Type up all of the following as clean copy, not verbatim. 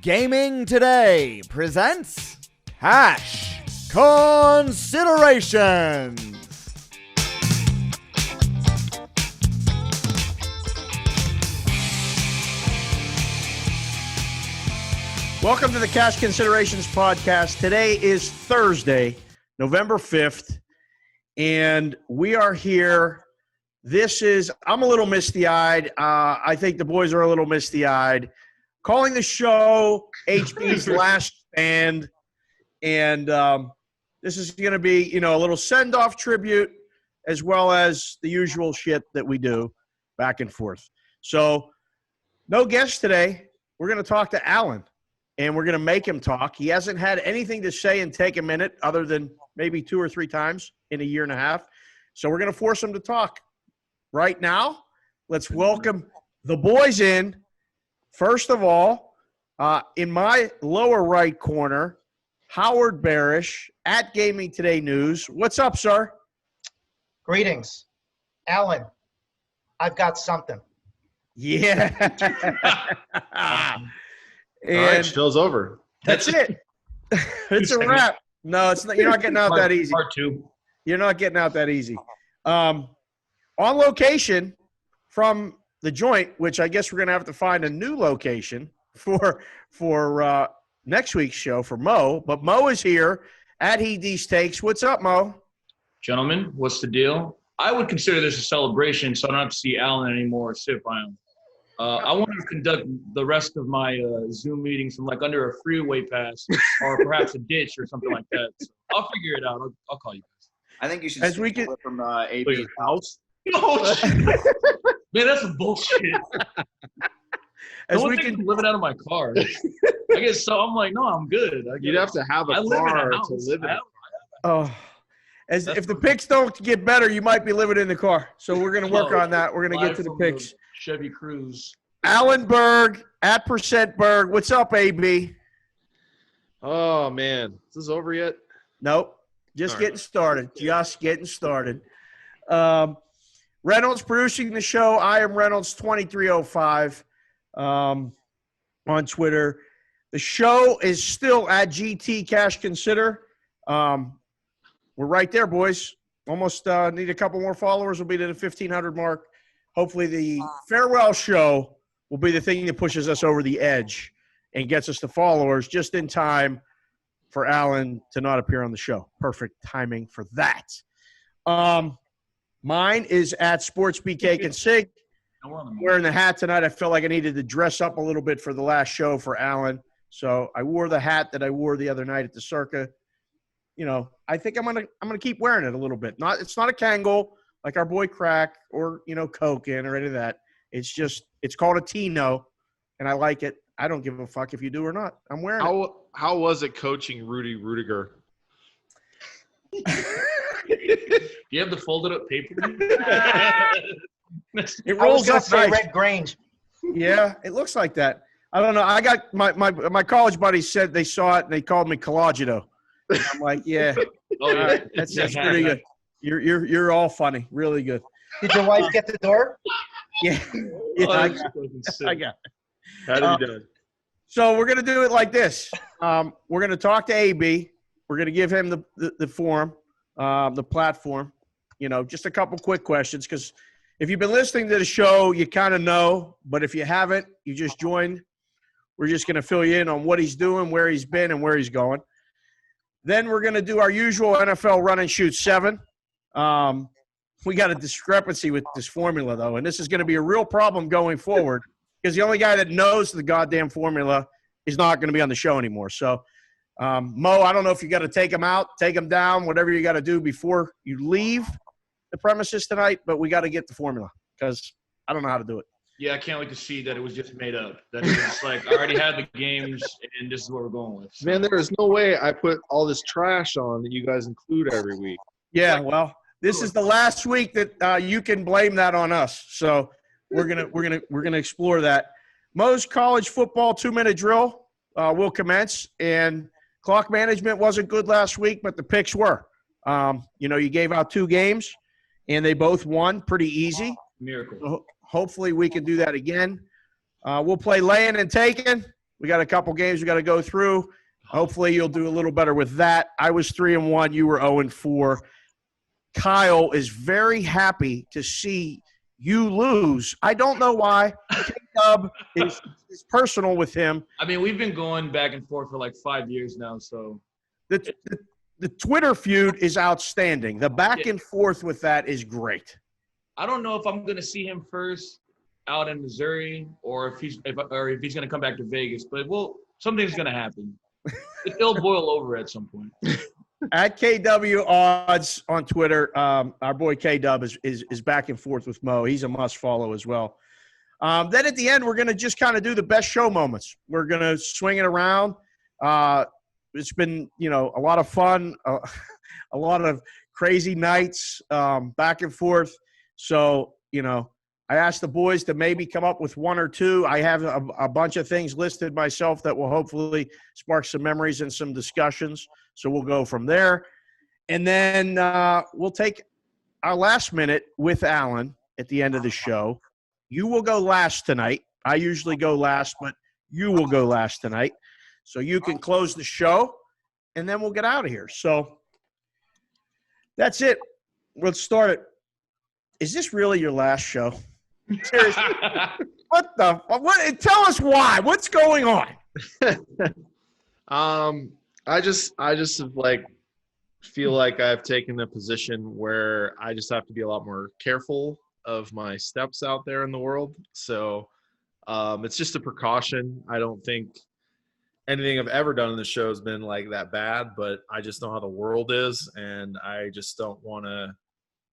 Gaming Today presents Cash Considerations. Welcome to the Cash Considerations podcast. Today is Thursday, November 5th, and we are here. I'm a little misty-eyed. I think the boys are a little misty-eyed. Calling the show HB's Last Stand, and this is going to be, a little send-off tribute as well as the usual shit that we do back and forth. So, no guest today. We're going to talk to Alan. And we're going to make him talk. He hasn't had anything to say and take a minute other than maybe 2 or 3 times in a year and a half. So we're going to force him to talk. Right now, let's welcome the boys in. First of all, in my lower right corner, Howard Barish at Gaming Today News. What's up, sir? Greetings. Alan, I've got something. Yeah. And all right, show's over. That's it. It's a wrap. No, it's not. You're not getting out that easy. Part 2. You're not getting out that easy. On location from the joint, which I guess we're going to have to find a new location for next week's show for Mo. But Mo is here at He Takes. What's up, Mo? Gentlemen, what's the deal? I would consider this a celebration, so I don't have to see Alan anymore or sit by him. I want to conduct the rest of my Zoom meetings from under a freeway pass or perhaps a ditch or something like that. So I'll figure it out. I'll call you guys. I think you should As we can from AB's house. Oh, shit. Man, that's some bullshit. as No we one can live it out of my car. I guess so. I'm like, no, I'm good. You'd have to have a car to live in. if the picks don't get better, you might be living in the car. So we're going to work on that. We're going to get to the picks. Chevy Cruze. Alan Berg at Percent Berg. What's up, AB? Oh, man. Is this over yet? Nope. Just All right. getting started. Just getting started. Reynolds producing the show. I am Reynolds 2305 on Twitter. The show is still at GT Cash Consider. We're right there, boys. Almost need a couple more followers. We'll be to the 1,500 mark. Hopefully the farewell show will be the thing that pushes us over the edge and gets us to followers just in time for Alan to not appear on the show. Perfect timing for that. Mine is at SportsBK Consig. I'm wearing the hat tonight. I felt like I needed to dress up a little bit for the last show for Alan. So I wore the hat that I wore the other night at the Circa. I think I'm gonna keep wearing it a little bit. It's not a Kangol like our boy Crack or Koken or any of that. It's called a Tino, and I like it. I don't give a fuck if you do or not. I'm wearing it. How was it coaching Rudy Rudiger? Do you have the folded up paper? It I was rolls going up to say nice. Red Grange. Yeah, it looks like that. I don't know. I got my college buddies said they saw it and they called me Collagito. I'm like, yeah, Oh, yeah. right, that's pretty good. You're all funny, really good. Did your wife get the door? Yeah, Oh, I that's got fucking sick. it. Had to be done. So we're gonna do it like this. We're gonna talk to AB. We're gonna give him the forum, the platform. Just a couple quick questions because if you've been listening to the show, you kind of know. But if you haven't, you just joined. We're just gonna fill you in on what he's doing, where he's been, and where he's going. Then we're gonna do our usual NFL run and shoot 7. We got a discrepancy with this formula, though, and this is going to be a real problem going forward because the only guy that knows the goddamn formula is not going to be on the show anymore. So, Mo, I don't know if you got to take him out, take him down, whatever you got to do before you leave the premises tonight, but we got to get the formula because I don't know how to do it. Yeah, I can't wait to see that it was just made up. That it was just I already had the games, and this is what we're going with. So. Man, there is no way I put all this trash on that you guys include every week. Yeah, well, this is the last week that you can blame that on us. So we're gonna explore that. Mo's college football 2-minute drill will commence, and clock management wasn't good last week, but the picks were. You gave out 2 games, and they both won pretty easy. Miracle. So hopefully we can do that again. We'll play laying and taking. We got a couple games we got to go through. Hopefully you'll do a little better with that. I was 3-1. You were 0-4. Kyle is very happy to see you lose. I don't know why. K-Dub is personal with him. I mean, we've been going back and forth for like 5 years now, so. The Twitter feud is outstanding. The back and forth with that is great. I don't know if I'm going to see him first out in Missouri or if he's going to come back to Vegas, but something's going to happen. It'll boil over at some point. At KW Odds on Twitter, our boy K-Dub is back and forth with Mo. He's a must follow as well. Then at the end, we're going to just kind of do the best show moments. We're going to swing it around. It's been, a lot of fun, a lot of crazy nights back and forth. So, I asked the boys to maybe come up with one or two. I have a bunch of things listed myself that will hopefully spark some memories and some discussions. So we'll go from there. And then we'll take our last minute with Alan at the end of the show. You will go last tonight. I usually go last, but you will go last tonight. So you can close the show, and then we'll get out of here. So that's it. Let's start it. Is this really your last show? Seriously. What? Tell us why. What's going on? I just feel like I've taken a position where I just have to be a lot more careful of my steps out there in the world. So it's just a precaution. I don't think anything I've ever done in the show has been like that bad, but I just know how the world is, and I just don't want to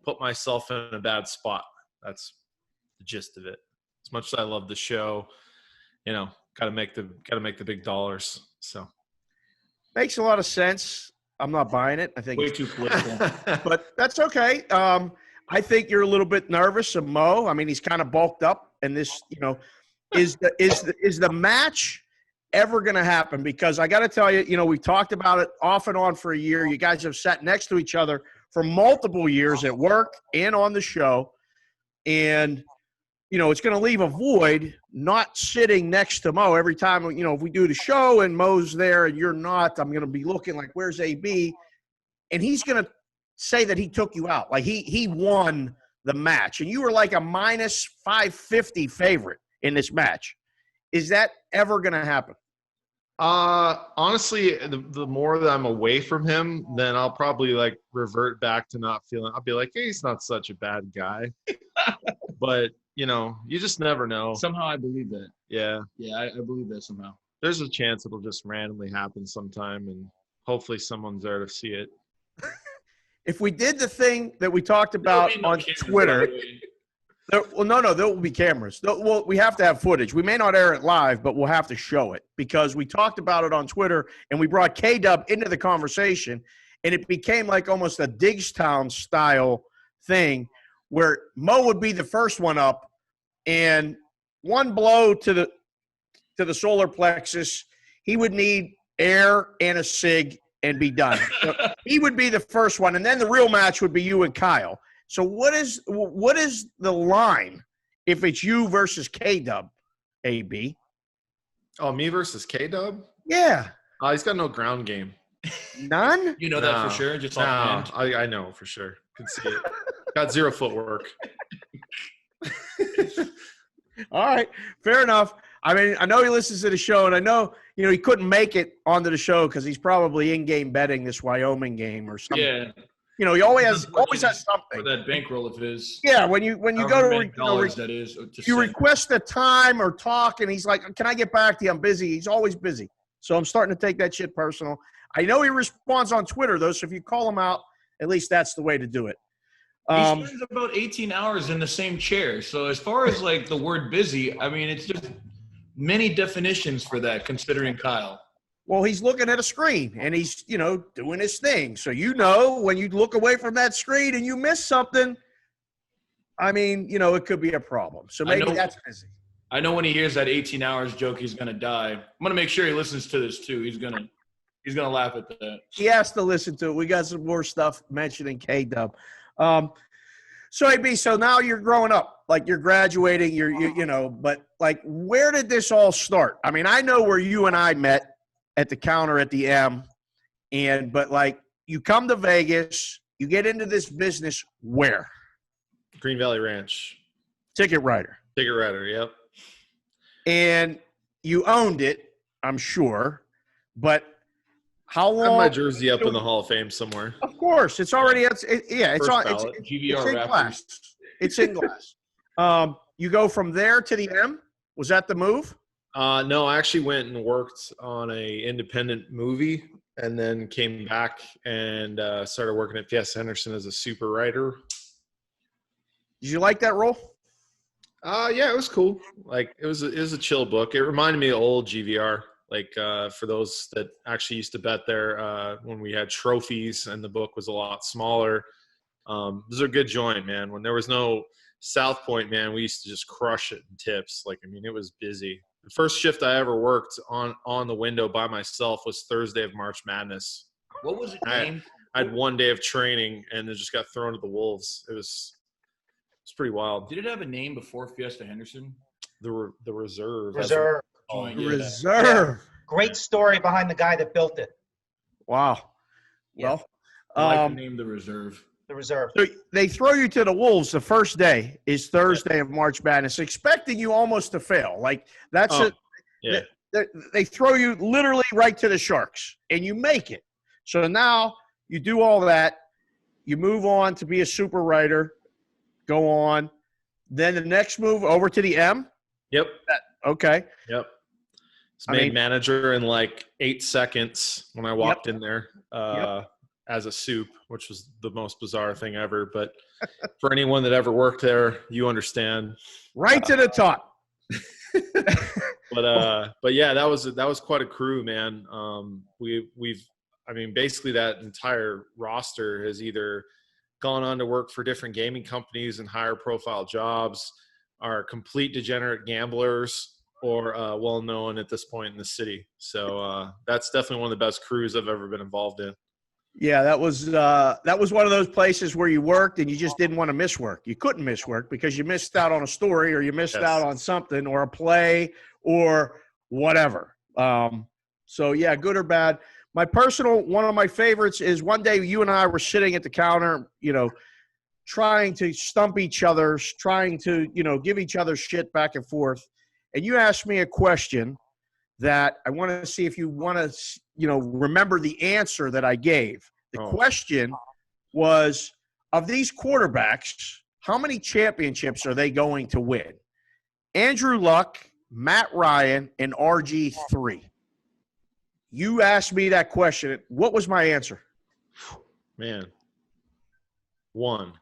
put myself in a bad spot. That's the gist of it. As much as I love the show, got to make the big dollars. So makes a lot of sense. I'm not buying it. I think way too political, but that's okay. I think you're a little bit nervous of Mo. I mean, he's kind of bulked up, and this, is the match ever going to happen? Because I got to tell you, we've talked about it off and on for a year. You guys have sat next to each other for multiple years at work and on the show. And, it's going to leave a void not sitting next to Mo every time, if we do the show and Mo's there and you're not, I'm going to be looking like, where's AB? And he's going to say that he took you out. Like he won the match. And you were like a minus 550 favorite in this match. Is that ever going to happen? Honestly, the more that I'm away from him, then I'll probably revert back to not feeling. I'll be like, hey, he's not such a bad guy. But you just never know. Somehow I believe that. Yeah. Yeah, I believe that somehow. There's a chance it'll just randomly happen sometime, and hopefully someone's there to see it. If we did the thing that we talked about on Twitter. There will be cameras. We have to have footage. We may not air it live, but we'll have to show it because we talked about it on Twitter and we brought K-Dub into the conversation, and it became like almost a Digstown style thing where Mo would be the first one up, and one blow to the solar plexus, he would need air and a cig and be done. So he would be the first one, and then the real match would be you and Kyle. So what is the line if it's you versus K-Dub, AB? Oh, me versus K-Dub? Yeah. He's got no ground game. None? You know that for sure? Just offhand? I know for sure. Can see it. Got zero footwork. All right. Fair enough. I mean, I know he listens to the show, and I know, he couldn't make it onto the show because he's probably in-game betting this Wyoming game or something. Yeah. He always has something. For that bankroll of his. Yeah, when you go to you request a time or talk, and he's like, "Can I get back to you? I'm busy." He's always busy, so I'm starting to take that shit personal. I know he responds on Twitter though, so if you call him out, at least that's the way to do it. He spends about 18 hours in the same chair. So as far as the word busy, I mean, it's just many definitions for that. Considering Kyle. Well, he's looking at a screen, and he's, doing his thing. So, when you look away from that screen and you miss something, I mean, it could be a problem. So maybe that's busy. I know when he hears that 18 hours joke, he's going to die. I'm going to make sure he listens to this too. He's going to laugh at that. He has to listen to it. We got some more stuff mentioning K-Dub. So AB, so now you're growing up, like you're graduating, but like, where did this all start? I mean, I know where you and I met at the counter at the M, but like, you come to Vegas, you get into this business where? Green Valley Ranch. Ticket writer. Ticket writer, yep. And you owned it, I'm sure, but how I have long? my jersey up in the Hall of Fame somewhere. Of course, it's already. It's First on. ballot. GVR It's in Raptors. glass. It's in glass. You go from there to the M. Was that the move? No, I actually went and worked on a independent movie, and then came back and started working at Fiesta Henderson as a super writer. Did you like that role? Yeah, it was cool. Like it was a chill book. It reminded me of old GVR. Like for those that actually used to bet there when we had trophies and the book was a lot smaller. This is a good joint, man. When there was no South Point, man, we used to just crush it in tips. Like, I mean, it was busy. The first shift I ever worked on the window by myself was Thursday of March Madness. What was it I named? had 1 day of training and then just got thrown to the wolves. It's pretty wild. Did it have a name before Fiesta Henderson? The reserve. Reserve. Oh, yeah. Reserve. Great story behind the guy that built it. Wow. Yeah. Well, I like the name The Reserve. The reserve. so they throw you to the wolves. The first day is Thursday of March Madness, expecting you almost to fail. Like that's Oh, it. yeah. They throw you literally right to the Sharks, and you make it. So now you do all that. You move on to be a super writer. Go on. Then the next move over to the M. Yep. Okay. Yep. I Made mean- manager in like 8 seconds when I walked in there Yep. as a soup, which was the most bizarre thing ever. But for anyone that ever worked there, you understand. Right to the top. But yeah, that was quite a crew, man. I mean, basically that entire roster has either gone on to work for different gaming companies and higher profile jobs, are complete degenerate gamblers, or well known at this point in the city. So that's definitely one of the best crews I've ever been involved in. Yeah, that was one of those places where you worked and you just didn't want to miss work. You couldn't miss work because you missed out on a story or you missed Yes. out on something or a play or whatever. So yeah, good or bad. One of my favorites is one day you and I were sitting at the counter, trying to stump each other, trying to, give each other shit back and forth. And you asked me a question that I want to see if you want to, remember the answer that I gave. The question was, of these quarterbacks, how many championships are they going to win? Andrew Luck, Matt Ryan, and RG3. You asked me that question. What was my answer? Man. 1.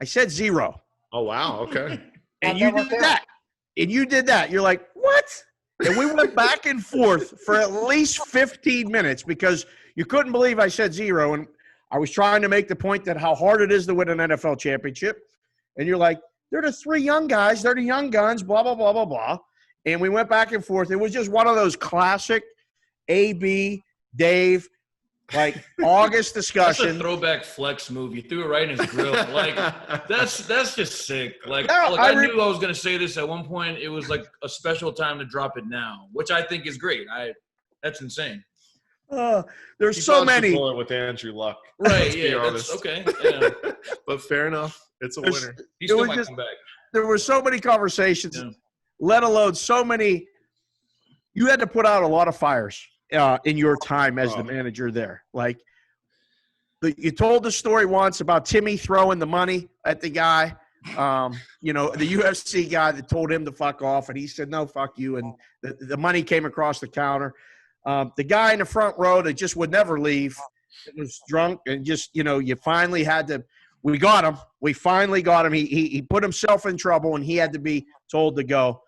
I said 0. Oh, wow. Okay. And you did that. And you did that. You're like, what? And we went back and forth for at least 15 minutes because you couldn't believe I said 0. And I was trying to make the point that how hard it is to win an NFL championship. And you're like, they're the 3 young guys. They're the young guns, blah, blah, blah, blah, blah. And we went back and forth. It was just one of those classic AB, Dave, like August That's discussion. a throwback flex move. You threw it right in his grill. Like that's just sick. Like, No, look, I I knew I was gonna say this at one point. It was like a special time to drop it now, which I think is great. That's insane. There's He so dodged the many. bullet with Andrew Luck. Right? Let's be Yeah. That's honest. okay. Yeah. But fair enough. It's a There's- winner. He It still was might just- come back. There were so many conversations, Yeah. let alone so many. You had to put out a lot of fires in your time as the manager there. Like, you told the story once about Timmy throwing the money at the guy, the UFC guy that told him to fuck off, and he said, no, fuck you, and the money came across the counter. The guy in the front row that just would never leave was drunk and just, you finally had to – we got him. We finally got him. He put himself in trouble, and he had to be told to go.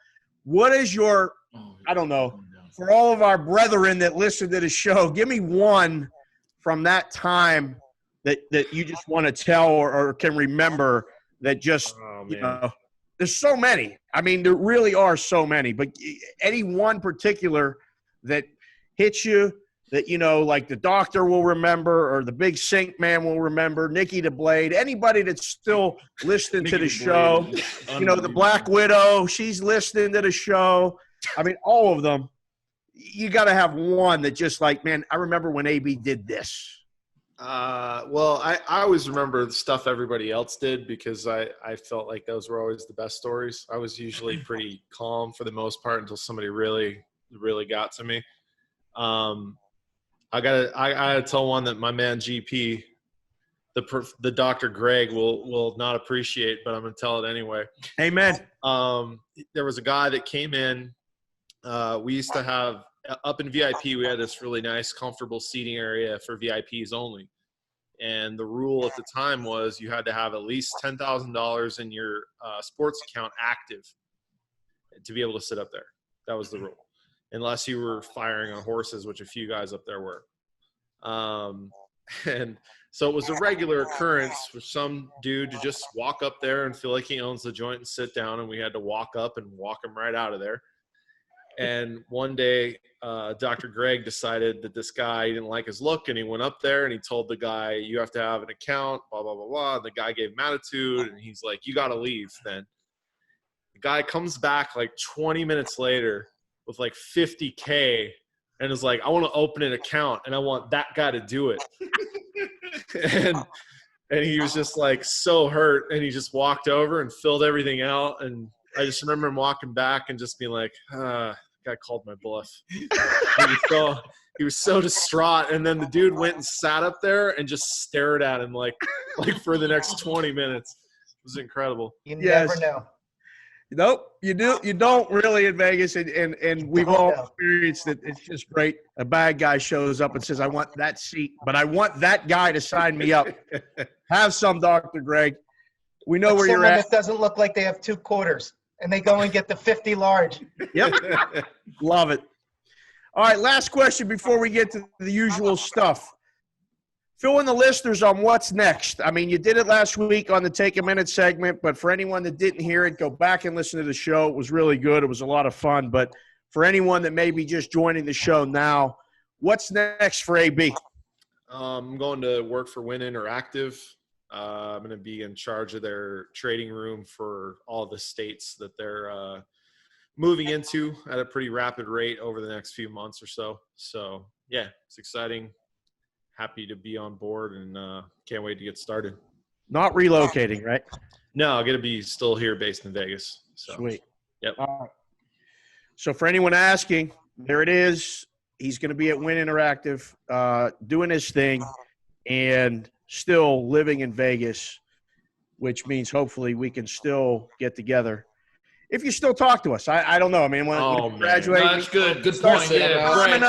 What is your – I don't know. For all of our brethren that listen to the show, give me one from that time that you just want to tell or can remember that just, there's so many. I mean, there really are so many. But any one particular that hits you that, like the doctor will remember, or the big sink man will remember, Nikki the Blade, anybody that's still listening to the show, the Black Widow, she's listening to the show. I mean, all of them. You got to have one that just like, man, I remember when AB did this. Well, I always remember the stuff everybody else did because I felt like those were always the best stories. I was usually pretty calm for the most part until somebody really, really got to me. I gotta tell one that my man GP, the Dr. Greg will not appreciate, but I'm gonna tell it anyway. Amen. There was a guy that came in. We used to have up in VIP, we had this really nice, comfortable seating area for VIPs only. And the rule at the time was you had to have at least $10,000 in your sports account active to be able to sit up there. That was the rule, unless you were firing on horses, which a few guys up there were. And so it was a regular occurrence for some dude to just walk up there and feel like he owns the joint and sit down, and we had to walk up and walk him right out of there. And one day, Dr. Greg decided that this guy didn't like his look, and he went up there and he told the guy, "You have to have an account, blah, blah, blah, blah." The guy gave him attitude, and he's like, "You got to leave then." The guy comes back like 20 minutes later with like 50K and is like, "I want to open an account, and I want that guy to do it." and he was just like so hurt, and he just walked over and filled everything out. And I just remember him walking back and just being like, guy called my bluff. He was so distraught. And then the dude went and sat up there and just stared at him like for the next 20 minutes. It was incredible. You never know. Nope, you don't really in Vegas, and we've all experienced it. It's just great. A bad guy shows up and says, "I want that seat, but I want that guy to sign me up." Have some, Dr. Greg. We know where you're at. It doesn't look like they have 2 quarters, and they go and get the 50 large. Yep. Love it. All right, last question before we get to the usual stuff. Fill in the listeners on what's next. I mean, you did it last week on the Take a Minute segment, but for anyone that didn't hear it, go back and listen to the show. It was really good. It was a lot of fun. But for anyone that may be just joining the show now, what's next for AB? I'm going to work for Win Interactive. I'm going to be in charge of their trading room for all the states that they're moving into at a pretty rapid rate over the next few months or so. So, yeah, it's exciting. Happy to be on board, and can't wait to get started. Not relocating, right? No, I'm going to be still here based in Vegas. So. Sweet. Yep. So for anyone asking, there it is. He's going to be at Win Interactive doing his thing and still living in Vegas, which means hopefully we can still get together. If you still talk to us, I don't know. I mean, when you graduate. No, that's good. Good point. Yeah, right.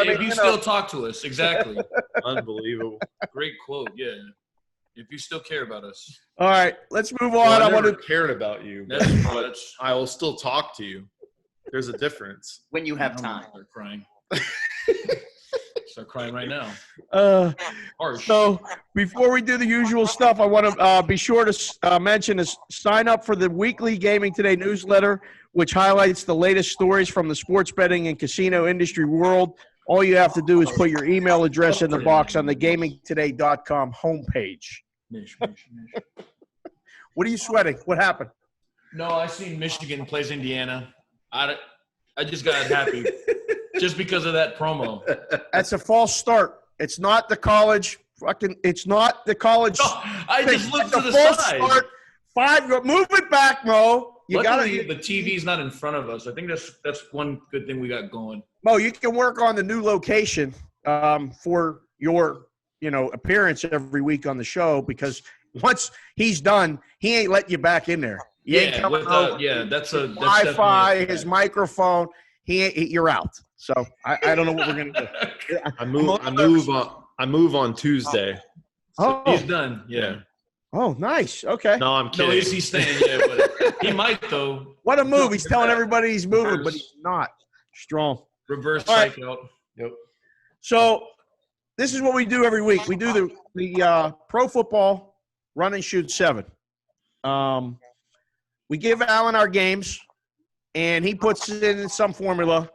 If you still talk to us. Exactly. Unbelievable. Great quote. Yeah. If you still care about us. All right. Let's move on. Well, I never cared about you. I will still talk to you. There's a difference. When you have time. Start crying. Start crying right now. Harsh. So before we do the usual stuff, I want to be sure to mention is sign up for the weekly Gaming Today newsletter, which highlights the latest stories from the sports betting and casino industry world. All you have to do is put your email address in the box on the gamingtoday.com homepage. What are you sweating? What happened? No, I seen Michigan plays Indiana. I just got happy. Just because of that promo. That's a false start. It's not the college. It's not the college. No, I just looked to the side. Start. Move it back, Mo. Luckily, the TV's not in front of us. I think that's one good thing we got going. Mo, you can work on the new location for your appearance every week on the show, because once he's done, he ain't letting you back in there. That's Wi-Fi, his microphone. You're out. So I don't know what we're gonna do. I move on Tuesday. So he's done. Yeah. Oh, nice. Okay. No, I'm kidding. No, he's staying. Yeah, but he might though. What a move! He's telling everybody he's moving, but he's not. Strong. Reverse psych out. Yep. So this is what we do every week. We do the pro football run and shoot 7. We give Alan our games, and he puts it in some formula,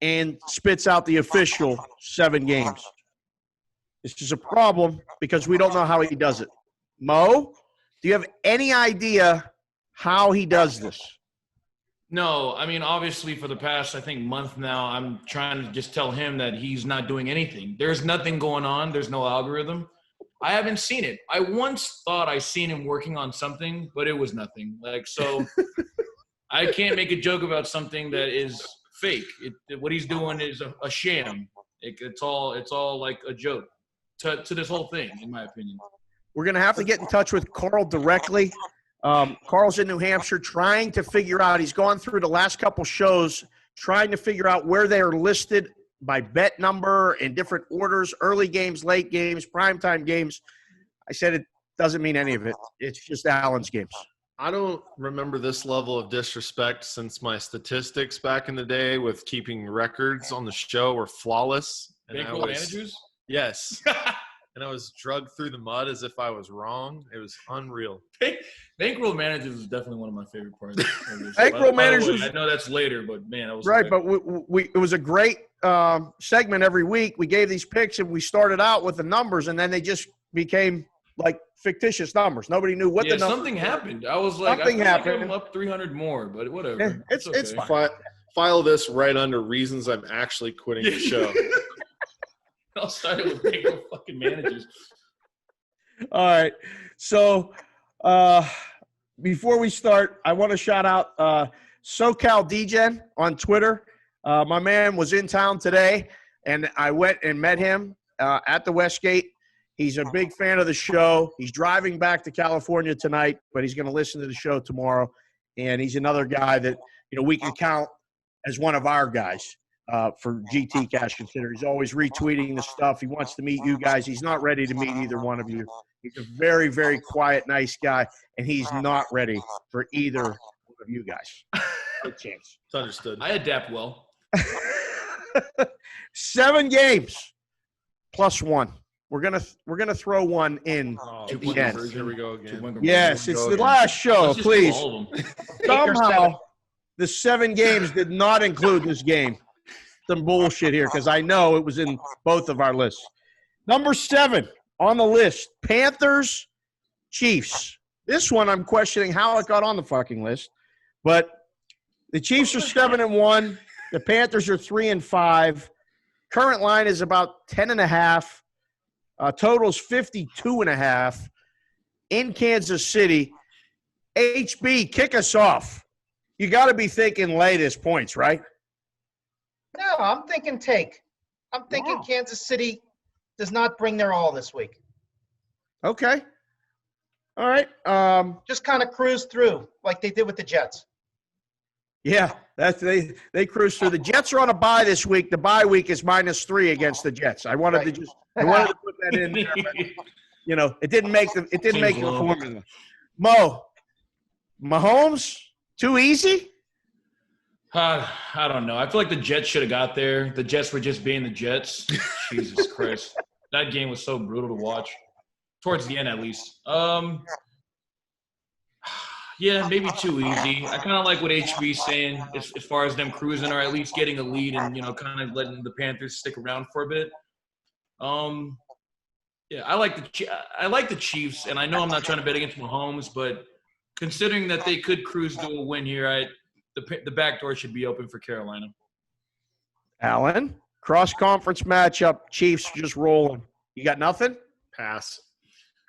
and spits out the official 7 games. This is a problem because we don't know how he does it. Mo, do you have any idea how he does this? No, I mean, obviously for the past, I think, month now, I'm trying to just tell him that he's not doing anything. There's nothing going on. There's no algorithm. I haven't seen it. I once thought I seen him working on something, but it was nothing. Like, so I can't make a joke about something that is fake. What he's doing is a sham. It's all like a joke to this whole thing, in my opinion. We're going to have to get in touch with Carl directly. Carl's in New Hampshire trying to figure out – he's gone through the last couple shows trying to figure out where they are listed by bet number in different orders, early games, late games, primetime games. I said it doesn't mean any of it. It's just Allen's games. I don't remember this level of disrespect since my statistics back in the day with keeping records on the show were flawless. Bankroll managers? Yes. And I was drugged through the mud as if I was wrong. It was unreal. Bankroll managers is definitely one of my favorite parts. Bankroll managers. I know that's later, but man, that was right. But it was a great segment every week. We gave these picks and we started out with the numbers, and then they just became like fictitious numbers. Nobody knew what the numbers. Something happened. I was like, something happened. Like I'm up 300 more, but whatever. Yeah, it's okay. fine. File this right under reasons I'm actually quitting the show. I'll start it with bankroll fucking managers. All right. So before we start, I want to shout out SoCal DGen on Twitter. My man was in town today, and I went and met him at the Westgate. He's a big fan of the show. He's driving back to California tonight, but he's going to listen to the show tomorrow. And he's another guy that, we can count as one of our guys. For GT Cash Consider. He's always retweeting the stuff. He wants to meet you guys. He's not ready to meet either one of you. He's a very, very quiet, nice guy, and he's not ready for either one of you guys. Good chance. It's understood. I adapt well. 7 games plus 1. We're gonna throw one in at the end. Here we go again. Yes, it's the last show. Let's just do Please. all of them. Somehow, the 7 games did not include this game. Some bullshit here because I know it was in both of our lists. Number 7 on the list, Panthers, Chiefs. This one I'm questioning how it got on the fucking list, but the Chiefs are 7-1. The Panthers are 3-5. Current line is about 10.5. Total's 52.5 in Kansas City. HB, kick us off. You got to be thinking latest points, right? No, I'm thinking take. I'm thinking Kansas City does not bring their all this week. Okay. All right. Just kind of cruise through like they did with the Jets. Yeah, they cruise through. The Jets are on a bye this week. The bye week is -3 against the Jets. I wanted to put that in there. But, it didn't make the formula. Mo, Mahomes, too easy? I don't know. I feel like the Jets should have got there. The Jets were just being the Jets. Jesus Christ. That game was so brutal to watch. Towards the end, at least. Yeah, maybe too easy. I kind of like what HB's saying as far as them cruising or at least getting a lead and, kind of letting the Panthers stick around for a bit. Yeah, I like the Chiefs, and I know I'm not trying to bet against Mahomes, but considering that they could cruise to a win here, the back door should be open for Carolina. Allen, cross-conference matchup, Chiefs just rolling. You got nothing? Pass.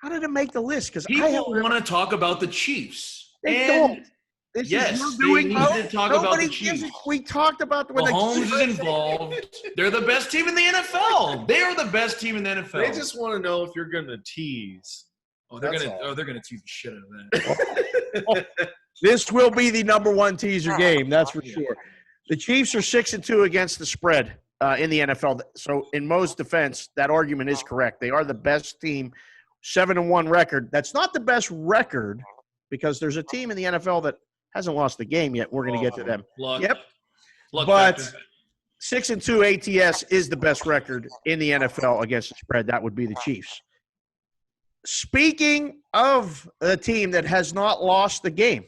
How did it make the list? Because People want to talk about the Chiefs. They don't. This yes, is they need to talk about the Chiefs. We talked about when Mahomes is involved. They're the best team in the NFL. They are the best team in the NFL. They just want to know if you're going to tease. They're gonna tease the shit out of that. This will be the number 1 teaser game, that's for sure. The Chiefs are 6-2 against the spread in the NFL. So in Mo's defense, that argument is correct. They are the best team, 7-1 record. That's not the best record because there's a team in the NFL that hasn't lost a game yet. We're going to get to them. Luck. Yep. Luck but factor. 6-2 ATS is the best record in the NFL against the spread. That would be the Chiefs. Speaking of a team that has not lost the game,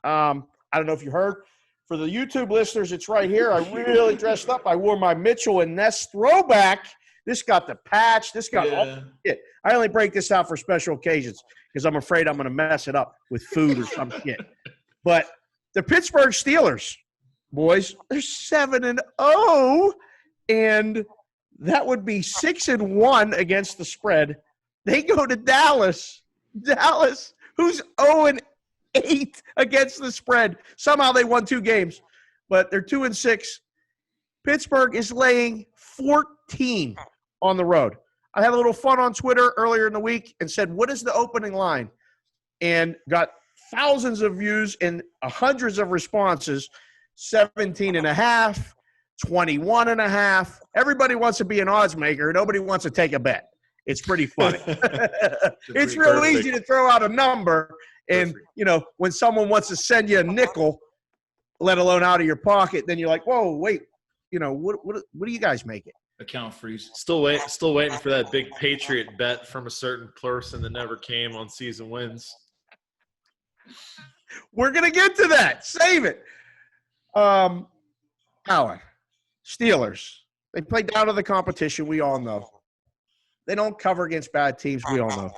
I don't know if you heard For the YouTube listeners, it's right here. I really dressed up. I wore my Mitchell and Ness throwback. This got the patch. This got all the shit. I only break this out for special occasions because I'm afraid I'm going to mess it up with food or some shit. But the Pittsburgh Steelers, boys, they're 7-0, and that would be 6-1 against the spread. They go to Dallas. Dallas, who's 0-8 against the spread. Somehow they won 2 games, but they're 2-6. Pittsburgh is laying 14 on the road. I had a little fun on Twitter earlier in the week and said, what is the opening line? And got thousands of views and hundreds of responses. 17.5, 21.5. Everybody wants to be an odds maker. Nobody wants to take a bet. It's pretty funny. It's real easy to throw out a number. And, you know, when someone wants to send you a nickel, let alone out of your pocket, then you're like, whoa, wait, you know, what do you guys make it? Account freeze. Still waiting for that big Patriot bet from a certain person that never came on season wins. We're going to get to that. Save it. Alan, Steelers. They play down to the competition. We all know. They don't cover against bad teams. We all know.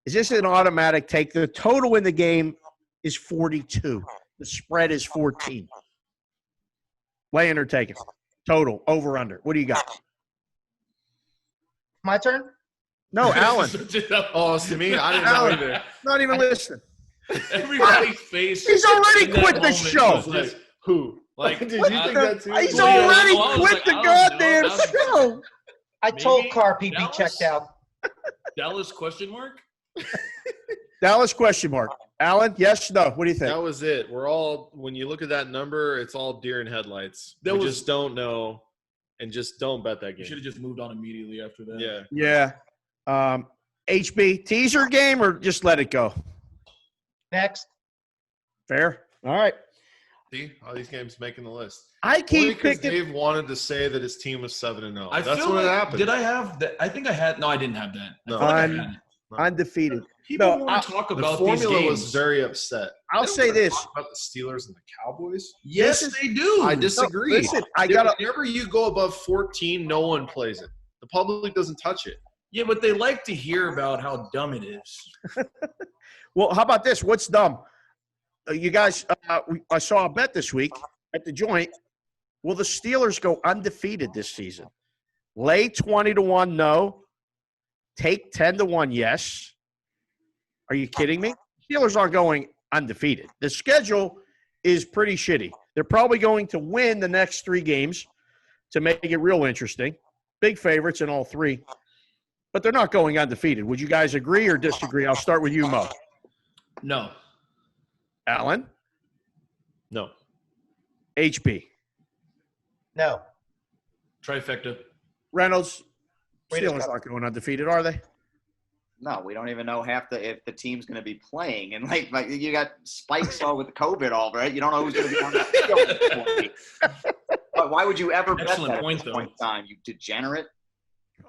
Is this an automatic take? The total in the game is 42. The spread is 14. Laying or taking? Total, over, under. What do you got? My turn? No, Alan. Oh, it's to me? I didn't know either. Not even listening. Everybody's face. He's already in that quit the moment show. was just, Who? Like, Did you think that too? He's Well, yeah, already well, I was quit like, the I don't know. goddamn That was- show. I told Maybe Carp he'd be Dallas? checked out. Dallas question mark? Dallas question mark. Alan, yes, no. What do you think? That was it. We're all, when you look at that number, it's all deer in headlights. There We was- just don't know, and just don't bet that You should game. have just moved on immediately after that. Yeah. Yeah. HB, teaser game or just let it go? Next. Fair. All right. See, all these games making the list. I Only keep because picking. Dave wanted to say that his team was 7-0. I That's feel what like, happened. Did I have that? I think I had. No, I didn't have that. I No. feel like I I'm- had it. Undefeated. People No, want to talk The about these formula games. was very upset. I'll They don't say wanna this. talk about the Steelers and the Cowboys. Yes, This is- they do. I disagree. Listen, I got to. Whenever you go above 14, no one plays it. The public doesn't touch it. Yeah, but they like to hear about how dumb it is. Well, how about this? What's dumb? You guys, I saw a bet this week at the joint. Will the Steelers go undefeated this season? Lay 20-1, no. Take 10-1, yes. Are you kidding me? Steelers aren't going undefeated. The schedule is pretty shitty. They're probably going to win the next 3 games to make it real interesting. Big favorites in all 3. But they're not going undefeated. Would you guys agree or disagree? I'll start with you, Mo. No. Alan? No. HB? No. Trifecta. Reynolds? Wait a Steelers second. aren't going undefeated, are they? No, we don't even know if the team's going to be playing, and like you got spikes all with the COVID, all right. You don't know who's going to be on the field at this point. But why would you ever bet Excellent that point, at this though. point in time? You degenerate.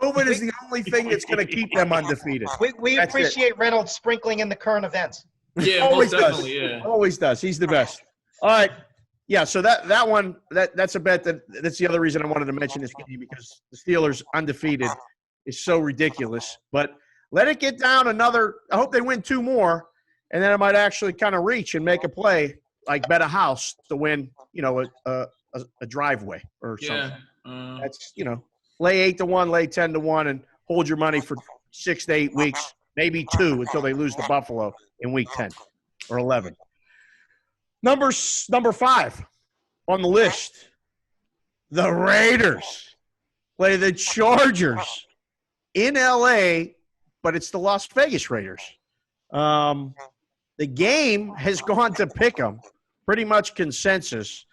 COVID is the only thing that's going to keep them undefeated. We That's it. appreciate Reynolds sprinkling in the current events. Yeah, Always most does. definitely. Yeah. Always does. He's the best. All right. Yeah, so that one, that's a bet that's the other reason I wanted to mention this game because the Steelers undefeated is so ridiculous. But let it get down another – I hope they win 2 more, and then I might actually kind of reach and make a play, like bet a house to win, you know, a driveway or something. Yeah. That's, you know, lay 8-1, lay 10-1, and hold your money for 6 to 8 weeks, maybe 2 until they lose to Buffalo in week 10 or 11. Number 5 on the list, the Raiders play the Chargers in L.A., but it's the Las Vegas Raiders. The game has gone to pick 'em, pretty much consensus.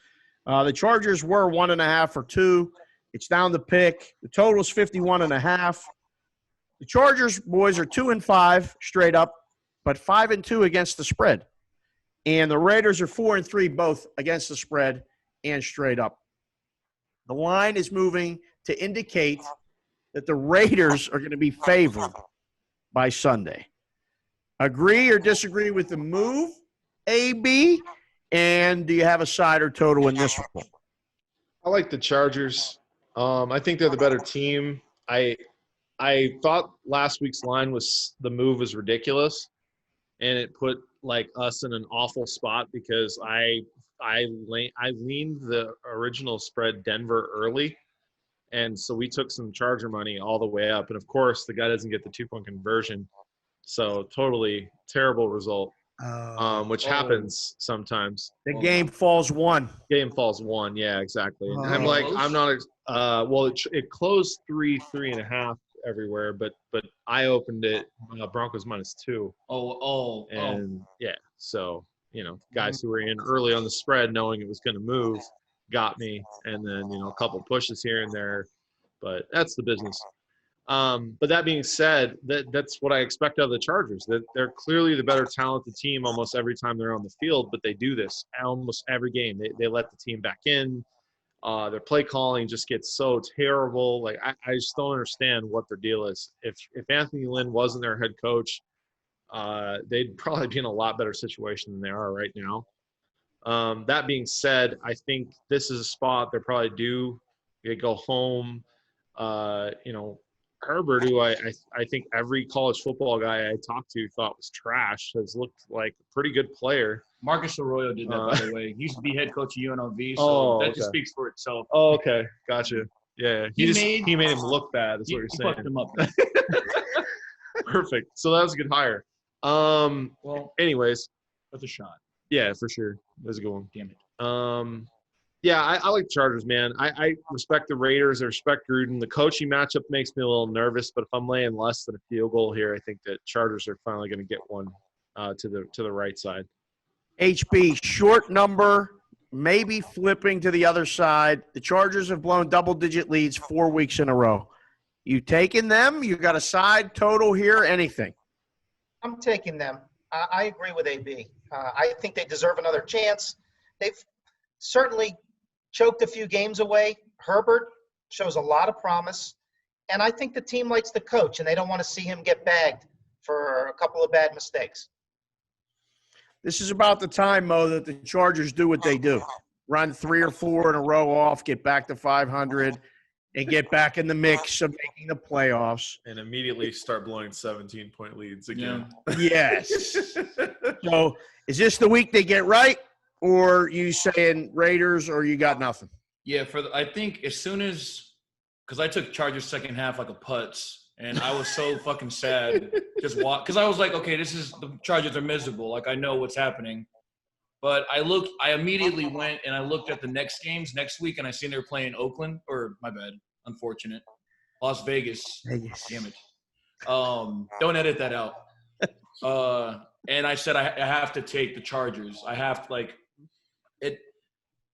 The Chargers were 1.5 or 2. It's down to pick. The total is 51.5. The Chargers, boys, are 2-5 straight up, but 5-2 against the spread. And the Raiders are 4-3 both against the spread and straight up. The line is moving to indicate that the Raiders are going to be favored by Sunday. Agree or disagree with the move, AB? And do you have a side or total in this one? I like the Chargers. I think they're the better team. I thought last week's line the move was ridiculous, and it put like us in an awful spot because I leaned the original spread Denver early, and so we took some Charger money all the way up, and of course the guy doesn't get the 2-point conversion, so totally terrible result. Which happens sometimes. The game falls 1. Game falls 1, yeah, exactly. And I'm Oh. like, I'm not. Well, it closed 3.5 everywhere, but I opened it Broncos -2, and yeah, so guys who were in early on the spread, knowing it was going to move, got me, and then a couple pushes here and there, but that's the business. But that being said, that's what I expect out of the Chargers. That they're clearly the better talented team almost every time they're on the field, but they do this almost every game. They let the team back in. Their play calling just gets so terrible. Like I just don't understand what their deal is. If Anthony Lynn wasn't their head coach, they'd probably be in a lot better situation than they are right now. That being said, I think this is a spot they're probably due. They go home. Herbert, who I think every college football guy I talked to thought was trash, has looked like a pretty good player. Marcus Arroyo did that, by the way. He used to be head coach of UNLV, so that just speaks for itself. Oh, okay. Gotcha. Yeah. He made him look bad, is what you're saying. Fucked him up. Perfect. So that was a good hire. Well, anyways. that's a shot. Yeah, for sure. That was a good one. Damn it. Yeah, I like the Chargers, man. I respect the Raiders. I respect Gruden. The coaching matchup makes me a little nervous, but if I'm laying less than a field goal here, I think that Chargers are finally going to get one to the right side. HB, short number, maybe flipping to the other side. The Chargers have blown double-digit leads 4 weeks in a row. You taking them? You got a side total here? Anything? I'm taking them. I agree with AB. I think they deserve another chance. They've certainly choked a few games away. Herbert shows a lot of promise. And I think the team likes the coach, and they don't want to see him get bagged for a couple of bad mistakes. This is about the time, Mo, that the Chargers do what they do. Run 3 or 4 in a row off, get back to 500, and get back in the mix of making the playoffs. And immediately start blowing 17-point leads again. Yeah. Yes. So is this the week they get right, or you saying Raiders, or you got nothing? Yeah, I think as soon as – because I took Chargers second half like a putz, and I was so fucking sad just because I was like, okay, the Chargers are miserable. Like, I know what's happening. But I immediately went and I looked at the next games next week, and I seen they were playing Oakland, or my bad, unfortunate, Las Vegas. Damn it. Don't edit that out. And I said I have to take the Chargers. I have to, like,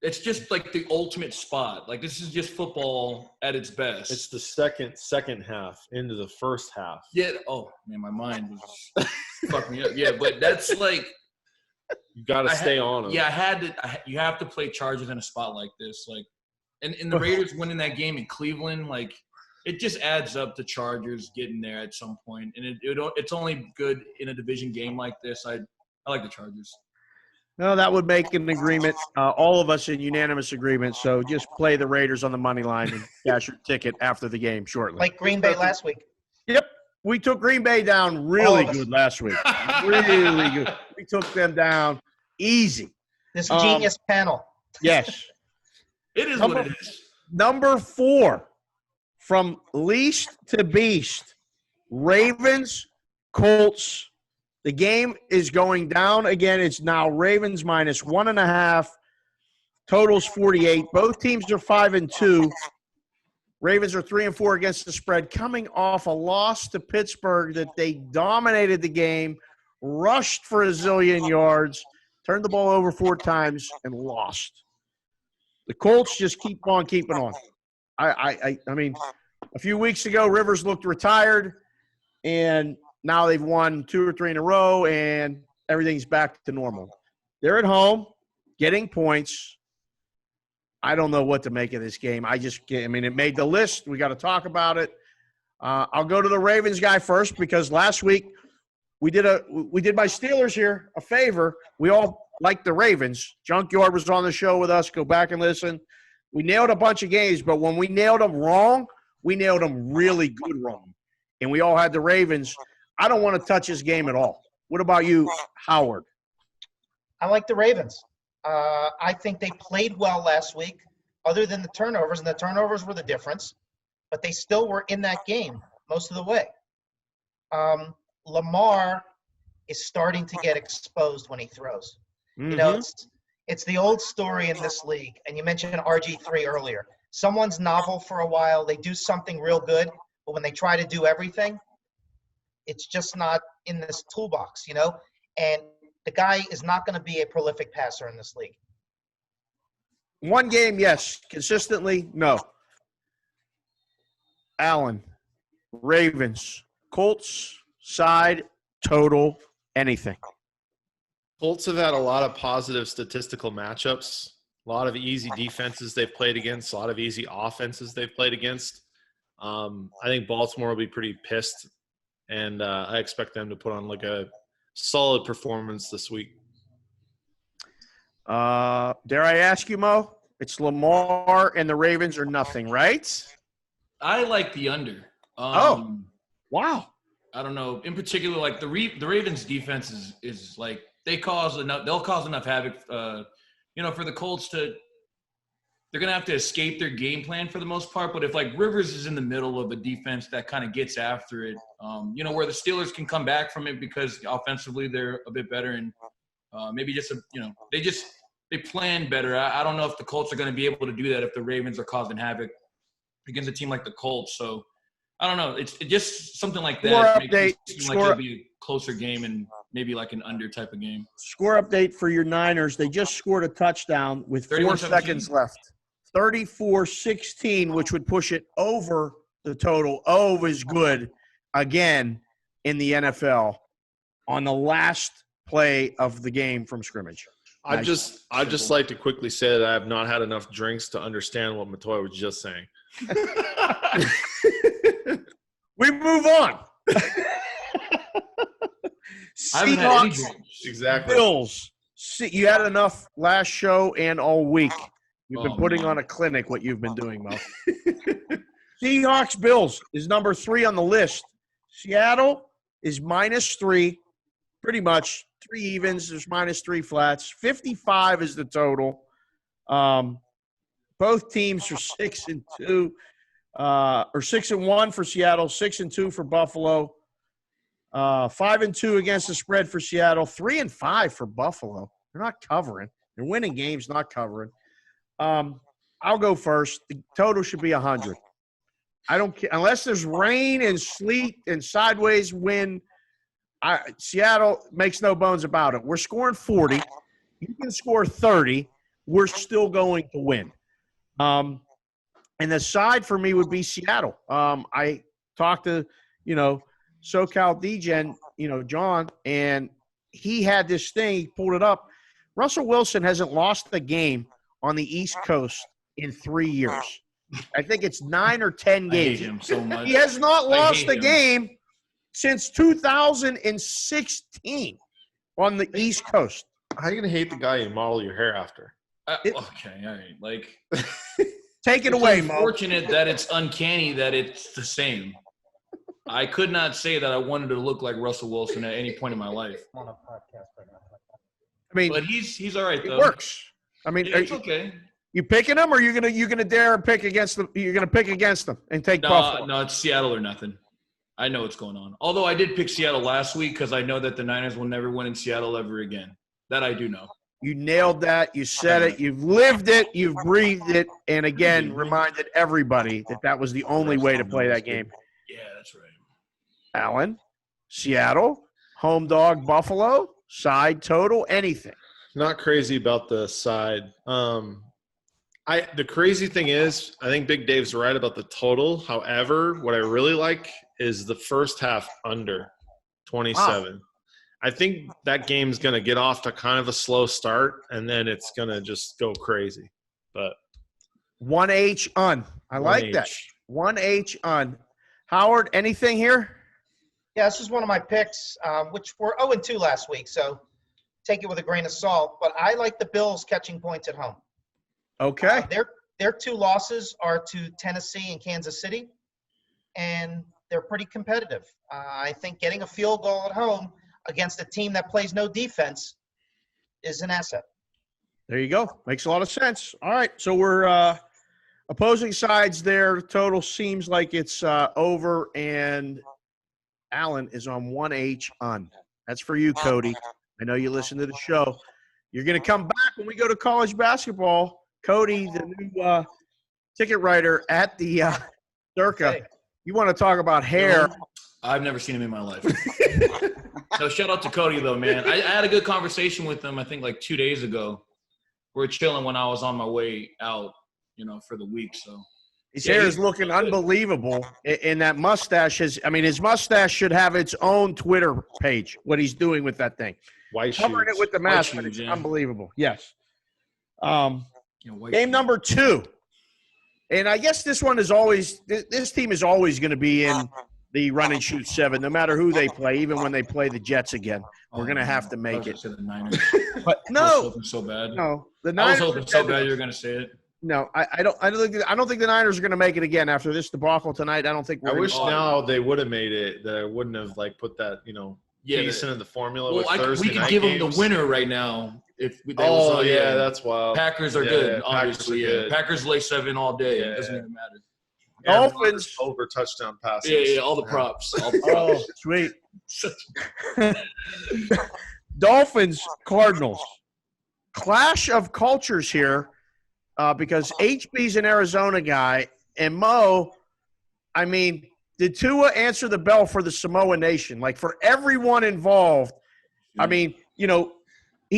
it's just like the ultimate spot. Like, this is just football at its best. It's the second half into the first half. Yeah. Oh man, my mind was fuck me up. Yeah, but that's like you got to stay on them. Yeah, you have to play Chargers in a spot like this. Like, and the Raiders winning that game in Cleveland, like, it just adds up to Chargers getting there at some point. And it's only good in a division game like this. I like the Chargers. No, that would make an agreement. All of us in unanimous agreement. So just play the Raiders on the money line and cash your ticket after the game shortly. Like Green Bay last week. Yep. We took Green Bay down really good last week. Really good. We took them down easy. This genius panel. Yes. It is what it is. Number 4, from least to beast, Ravens, Colts. The game is going down again. It's now Ravens -1.5. Totals 48. Both teams are 5-2. Ravens are 3-4 against the spread, coming off a loss to Pittsburgh that they dominated the game, rushed for a zillion yards, turned the ball over 4 times, and lost. The Colts just keep on keeping on. I mean, a few weeks ago, Rivers looked retired, and now they've won 2 or 3 in a row, and everything's back to normal. They're at home, getting points. I don't know what to make of this game. It made the list. We got to talk about it. I'll go to the Ravens guy first because last week we did my Steelers here a favor. We all like the Ravens. Junkyard was on the show with us. Go back and listen. We nailed a bunch of games, but when we nailed them wrong, we nailed them really good wrong. And we all had the Ravens. I don't want to touch this game at all. What about you, Howard? I like the Ravens. I think they played well last week, other than the turnovers, and the turnovers were the difference. But they still were in that game most of the way. Lamar is starting to get exposed when he throws. Mm-hmm. You know, it's the old story in this league. And you mentioned RG3 earlier. Someone's novel for a while. They do something real good, but when they try to do everything, it's just not in this toolbox, you know? And the guy is not going to be a prolific passer in this league. One game, yes. Consistently, no. Allen, Ravens, Colts, side, total, anything. Colts have had a lot of positive statistical matchups, a lot of easy defenses they've played against, a lot of easy offenses they've played against. I think Baltimore will be pretty pissed, and I expect them to put on like a solid performance this week. Dare I ask you, Mo? It's Lamar and the Ravens or nothing, right? I like the under. Wow. I don't know. In particular, like the Ravens defense is like they'll cause enough havoc. For the Colts they're gonna have to escape their game plan for the most part. But if like Rivers is in the middle of a defense that kind of gets after it, where the Steelers can come back from it because offensively they're a bit better and maybe they plan better. I don't know if the Colts are going to be able to do that if the Ravens are causing havoc against a team like the Colts. So I don't know. It's just something like that. Makes it seem like it'll be a closer game and maybe like an under type of game. Score update for your Niners. They just scored a touchdown with 4 seconds left. 34-16, which would push it over the total. Is good again in the NFL on the last play of the game from scrimmage. I'd just like to quickly say that I have not had enough drinks to understand what Matoy was just saying. We move on. I haven't had any Seahawks, drinks. Exactly. Bills. You had enough last show and all week. You've been putting man. on a clinic, what you've been doing, Mo. Seahawks, Bills is number 3 on the list. Seattle is -3, pretty much. 3 evens, there's -3 flats. 55 is the total. Both teams are 6-2, or 6-1 for Seattle, 6-2 for Buffalo. 5-2 against the spread for Seattle, 3-5 for Buffalo. They're not covering. They're winning games, not covering. I'll go first. The total should be 100. I don't care unless there's rain and sleet and sideways wind. Seattle makes no bones about it. We're scoring 40. You can score 30. We're still going to win. And the side for me would be Seattle. I talked to, SoCal DGen, John, and he had this thing. He pulled it up. Russell Wilson hasn't lost a game on the East Coast in 3 years. I think it's 9 or 10 games. I hate him so much. He has not lost a him. game since 2016 on the East Coast. How are you going to hate the guy you model your hair after? Okay, all right. Like, Take it it's away, Mo. unfortunate that it's uncanny that it's the same. I could not say that I wanted to look like Russell Wilson at any point in my life. On a podcast right now. I mean, But he's all right it though. works. I mean, It's okay. you picking them, or you're gonna dare and pick against them? You're gonna pick against them and take Buffalo. No, it's Seattle or nothing. I know what's going on. Although I did pick Seattle last week because I know that the Niners will never win in Seattle ever again. That I do know. You nailed that. You said it. You've lived it. You've breathed it. And again, reminded everybody that was the only way to play that game. Yeah, that's right. Allen, Seattle, home dog, Buffalo, side total, anything. Not crazy about the side. The crazy thing is, I think Big Dave's right about the total. However, what I really like is the first half under 27. Wow. I think that game's going to get off to kind of a slow start, and then it's going to just go crazy. But 1H on. I like that. 1H on. Howard, anything here? Yeah, this is one of my picks, which were 0-2 last week. So take it with a grain of salt, but I like the Bills catching points at home. Okay. Their 2 losses are to Tennessee and Kansas City, and they're pretty competitive. I think getting a field goal at home against a team that plays no defense is an asset. There you go. Makes a lot of sense. All right. So we're opposing sides there. Total seems like it's over, and Allen is on 1H on. That's for you, Cody. I know you listen to the show. You're going to come back when we go to college basketball. Cody, the new ticket writer at the Circa. Hey. You want to talk about hair. I've never seen him in my life. So shout out to Cody, though, man. I had a good conversation with him, I think, like 2 days ago. We were chilling when I was on my way out, for the week. So His hair is looking unbelievable. And that mustache his mustache should have its own Twitter page, what he's doing with that thing. White Covering shoes. it with the White mask, shoes, but it's yeah. unbelievable. Yes. white Game number 2. And I guess this team is always going to be in the run and shoot 7, no matter who they play, even when they play the Jets again. We're going to have to make it. To the Niners. But I was no, hoping so bad. no. The I was Niners hoping so bad you were going to say it. No, I don't think the Niners are going to make it again after this debacle tonight. I don't think. I wish Oh, now they would have made it. That I wouldn't have put that piece into the formula with Thursday we could night give games. them the winner right now. If that Oh was, yeah, that's wild. Packers are Yeah, good. Packers Obviously, are good. Packers lay 7 all day. Yeah. It doesn't even matter. Aaron Dolphins- Rodgers over touchdown passes. Yeah, all the props. All the Oh, props. sweet. Dolphins, Cardinals. Clash of cultures here because HB's an Arizona guy, and Mo, did Tua answer the bell for the Samoa Nation? Like, for everyone involved, he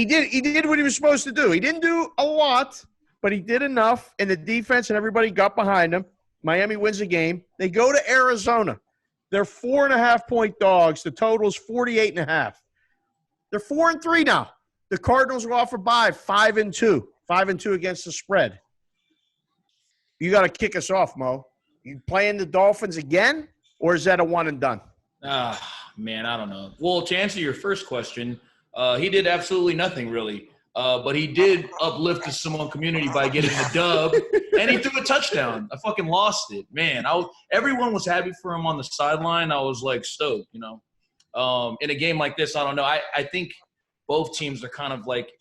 did what he was supposed to do. He didn't do a lot, but he did enough, and the defense and everybody got behind him. Miami wins the game. They go to Arizona. They're 4.5-point dogs. The total's 48.5. They're 4-3 now. The Cardinals are off a bye, 5-2. 5-2 against the spread. You got to kick us off, Mo. You playing the Dolphins again, or is that a one and done? Man, I don't know. Well, to answer your first question, he did absolutely nothing really. But he did uplift the Samoan community by getting the dub, and he threw a touchdown. I fucking lost it, man. Everyone was happy for him on the sideline. I was like stoked, In a game like this, I don't know. I think both teams are kind of like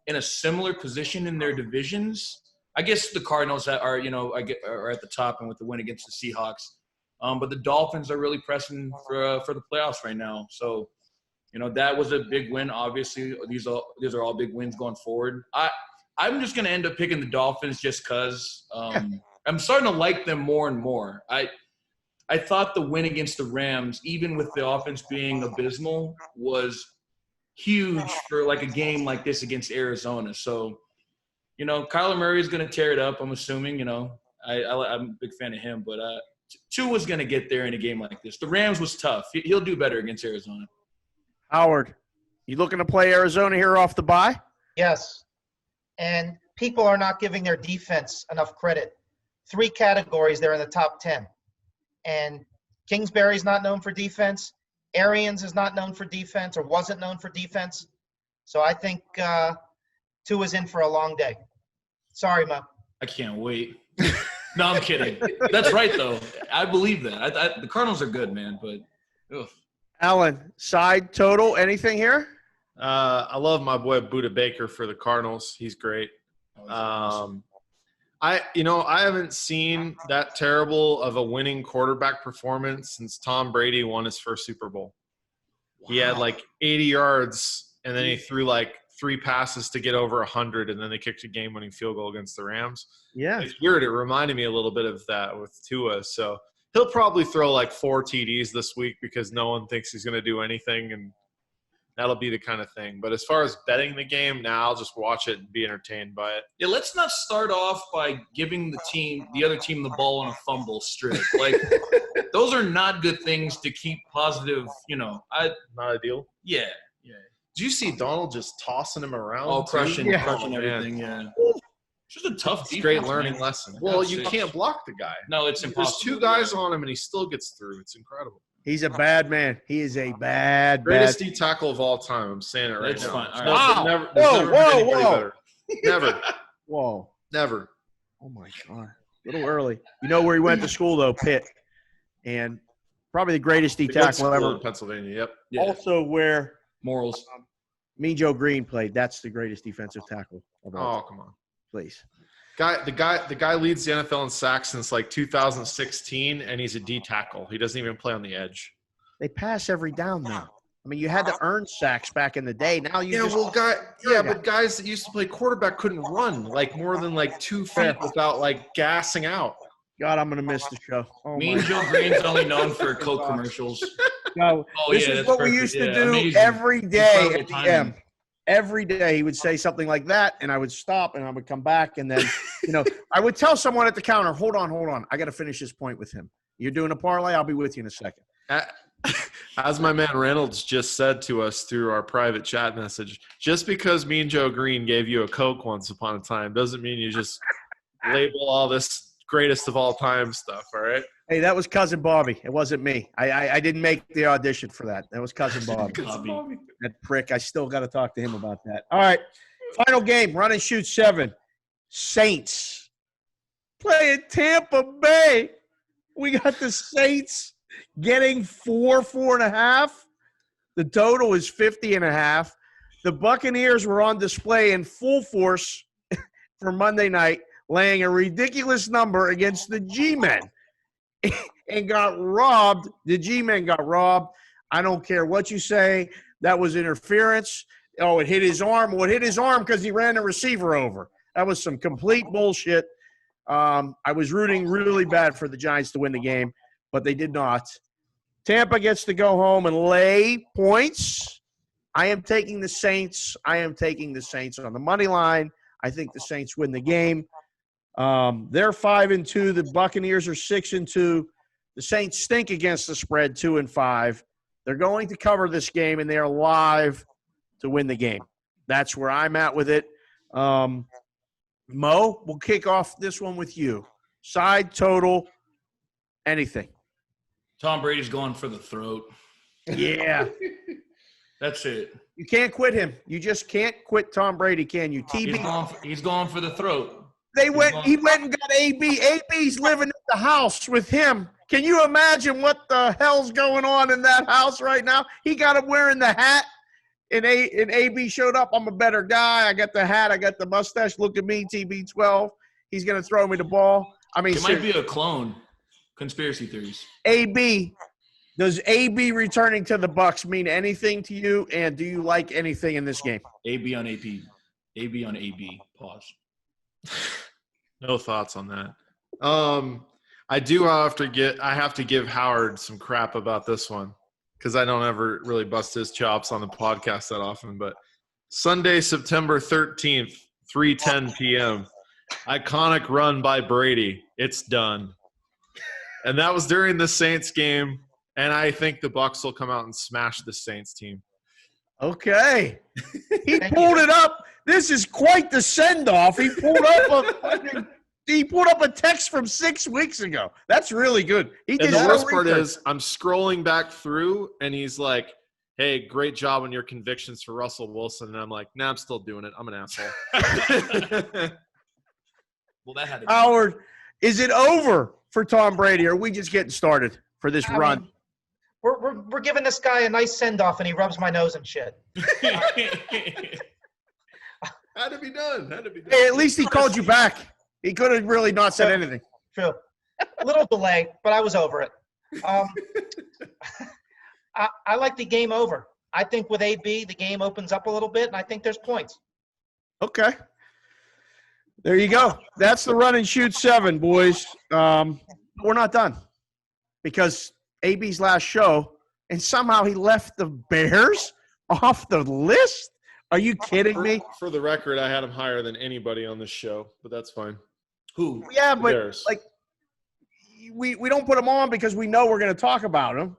in a similar position in their divisions. I guess the Cardinals are at the top and with the win against the Seahawks, but the Dolphins are really pressing for the playoffs right now. So. That was a big win. Obviously, these are all big wins going forward. I'm just going to end up picking the Dolphins just because I'm starting to like them more and more. I thought the win against the Rams, even with the offense being abysmal, was huge for like a game like this against Arizona. So, Kyler Murray is going to tear it up, I'm assuming. I'm a big fan of him. But Tua's going to get there in a game like this. The Rams was tough. He'll do better against Arizona. Howard, you looking to play Arizona here off the bye? Yes. And people are not giving their defense enough credit. 3 categories, they're in the top 10. And Kingsbury's not known for defense. Arians is not known for defense or wasn't known for defense. So I think Tua's in for a long day. Sorry, Mo. I can't wait. No, I'm kidding. That's right, though. I believe that. The Cardinals are good, man, but ugh. Alan, side total, anything here? I love my boy Budda Baker for the Cardinals. He's great. I haven't seen that terrible of a winning quarterback performance since Tom Brady won his first Super Bowl. Wow. He had 80 yards, and then he threw 3 passes to get over 100, and then they kicked a game-winning field goal against the Rams. Yeah. It's weird. It reminded me a little bit of that with Tua. So he'll probably throw 4 TDs this week because no one thinks he's going to do anything, and that'll be the kind of thing. But as far as betting the game, now I'll just watch it and be entertained by it. Yeah, let's not start off by giving the other team the ball on a fumble strip. Those are not good things to keep positive, Not ideal. Yeah. Did you see Donald just tossing him around? All crushing man. everything, yeah. It's just a tough defense, Great learning man. lesson. Well, you That's- can't block the guy. No, it's There's impossible. 2 guys on him, and he still gets through. It's incredible. He's a bad man. He is a bad Greatest D tackle of all time. I'm saying it right That's now. fine. All No, right. there's never been anybody better. Never. Whoa. Never. Oh, my God. A little early. You know where he went to school, though, Pitt. And probably the greatest D The good tackle school ever. in Pennsylvania. Yep. Yeah. Also where Morals. Mean Joe Green played. That's the greatest defensive tackle of all Oh, time. come on. Please. The guy leads the NFL in sacks since like 2016, and he's a D tackle. He doesn't even play on the edge. They pass every down now. I mean, you had to earn sacks back in the day. Now you just But guys that used to play quarterback couldn't run like more than like 2 feet without like gassing out. God, I'm gonna miss the show. Oh Mean my Joe Green's only known for Coke commercials. God. Oh, This yeah, is that's what we perfect. used to Yeah, do amazing. every day Incredible at the timing. M. Every day he would say something like that, and I would stop, and I would come back, and then, I would tell someone at the counter, hold on. I got to finish this point with him. You're doing a parlay? I'll be with you in a second. As my man Reynolds just said to us through our private chat message, just because Mean Joe Green gave you a Coke once upon a time doesn't mean you just label all this greatest of all time stuff, all right? Hey, that was Cousin Bobby. It wasn't me. I didn't make the audition for that. That was Cousin Bobby. Bobby. That prick. I still got to talk to him about that. All right. Final game. Run and shoot 7. Saints playing Tampa Bay. We got the Saints getting 4.5. The total is 50.5. The Buccaneers were on display in full force for Monday night, laying a ridiculous number against the G-Men and got robbed. The G-Men got robbed. I don't care what you say. That was interference. Oh, it hit his arm. Well, it hit his arm because he ran the receiver over. That was some complete bullshit. I was rooting really bad for the Giants to win the game, but they did not. Tampa gets to go home and lay points. I am taking the Saints. I am taking the Saints on the money line. I think the Saints win the game. They're 5-2. The Buccaneers are 6-2. The Saints stink against the spread, 2-5. They're going to cover this game, and they are live to win the game. That's where I'm at with it. Mo, we'll kick off this one with you. Side, total, anything. Tom Brady's going for the throat. Yeah. That's it. You can't quit him. You just can't quit Tom Brady, can you? He's going for the throat. He went and got AB. AB's living in the house with him. Can you imagine what the hell's going on in that house right now? He got him wearing the hat, and AB showed up. I'm a better guy. I got the hat. I got the mustache. Look at me, TB12. He's going to throw me the ball. I mean, It might be a clone. Conspiracy theories. AB. Does AB returning to the Bucs mean anything to you? And do you like anything in this game? AB on AP. AB on AB. Pause. No thoughts on that. I have to give Howard some crap about this one because I don't ever really bust his chops on the podcast that often. But Sunday, September 13th, 3:10 p.m., iconic run by Brady. It's done. And that was during the Saints game, and I think the Bucs will come out and smash the Saints team. Okay. He pulled it up. This is quite the send-off. He pulled up a text from 6 weeks ago. That's really good. He did And the no worst part research. is I'm scrolling back through, and he's like, hey, great job on your convictions for Russell Wilson. And I'm like, nah, I'm still doing it. I'm an asshole. Well, that had to Howard, is it over for Tom Brady, or are we just getting started for this I run? mean, we're giving this guy a nice send-off, and he rubs my nose and shit. Had to be done. Hey, at least he called you back. He could have really not said anything. True. A little delay, but I was over it. I like the game over. I think with AB, the game opens up a little bit, and I think there's points. Okay. There you go. That's the run and shoot 7, boys. We're not done because AB's last show, and somehow he left the Bears off the list. Are you kidding me? For the record, I had him higher than anybody on this show, but that's fine. Who? Yeah, The but Bears. like we don't put him on because we know we're going to talk about him.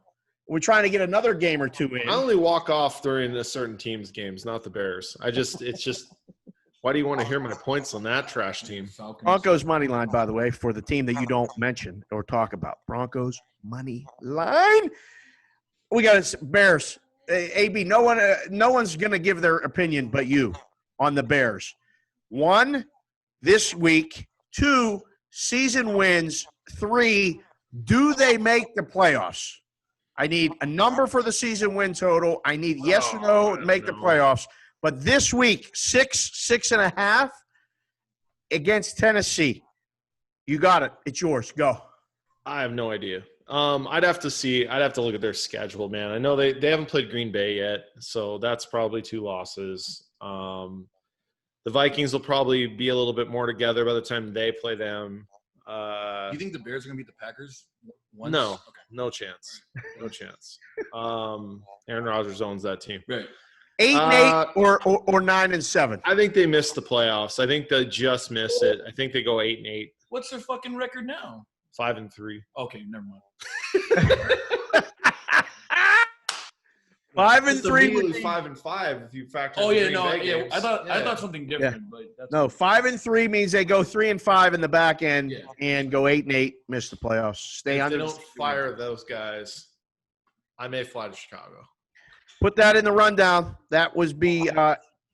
We're trying to get another game or two in. I only walk off during a certain team's games, not the Bears. It's just, why do you want to hear my points on that trash team? Falcons. Broncos money line, by the way, for the team that you don't mention or talk about. Broncos money line. We got Bears. AB, no one's going to give their opinion but you on the Bears. 1, this week. 2, season wins. 3, do they make the playoffs? I need a number for the season win total. I need yes or no to make the playoffs. But this week, 6.5 against Tennessee. You got it. It's yours. Go. I have no idea. I'd have to see. I'd have to look at their schedule, man. I know they haven't played Green Bay yet, so that's probably 2 losses. The Vikings will probably be a little bit more together by the time they play them. You think the Bears are going to beat the Packers once? No, Okay. no chance. No chance. Aaron Rodgers owns that team. Right. 8-8 or 9-7. I think they missed the playoffs. I think they just miss it. I think they go 8-8, What's their fucking record now? 5-3. Okay, never mind. 5-3 would be 5-5 if you factor. Oh the yeah, Green no, Bay yeah. games. I thought something different, but that's no 5-3 means they go 3-5 in the back end Yeah. and go 8-8, miss the playoffs. Stay If on. they don't fire those guys, I may fly to Chicago. Put that in the rundown. That was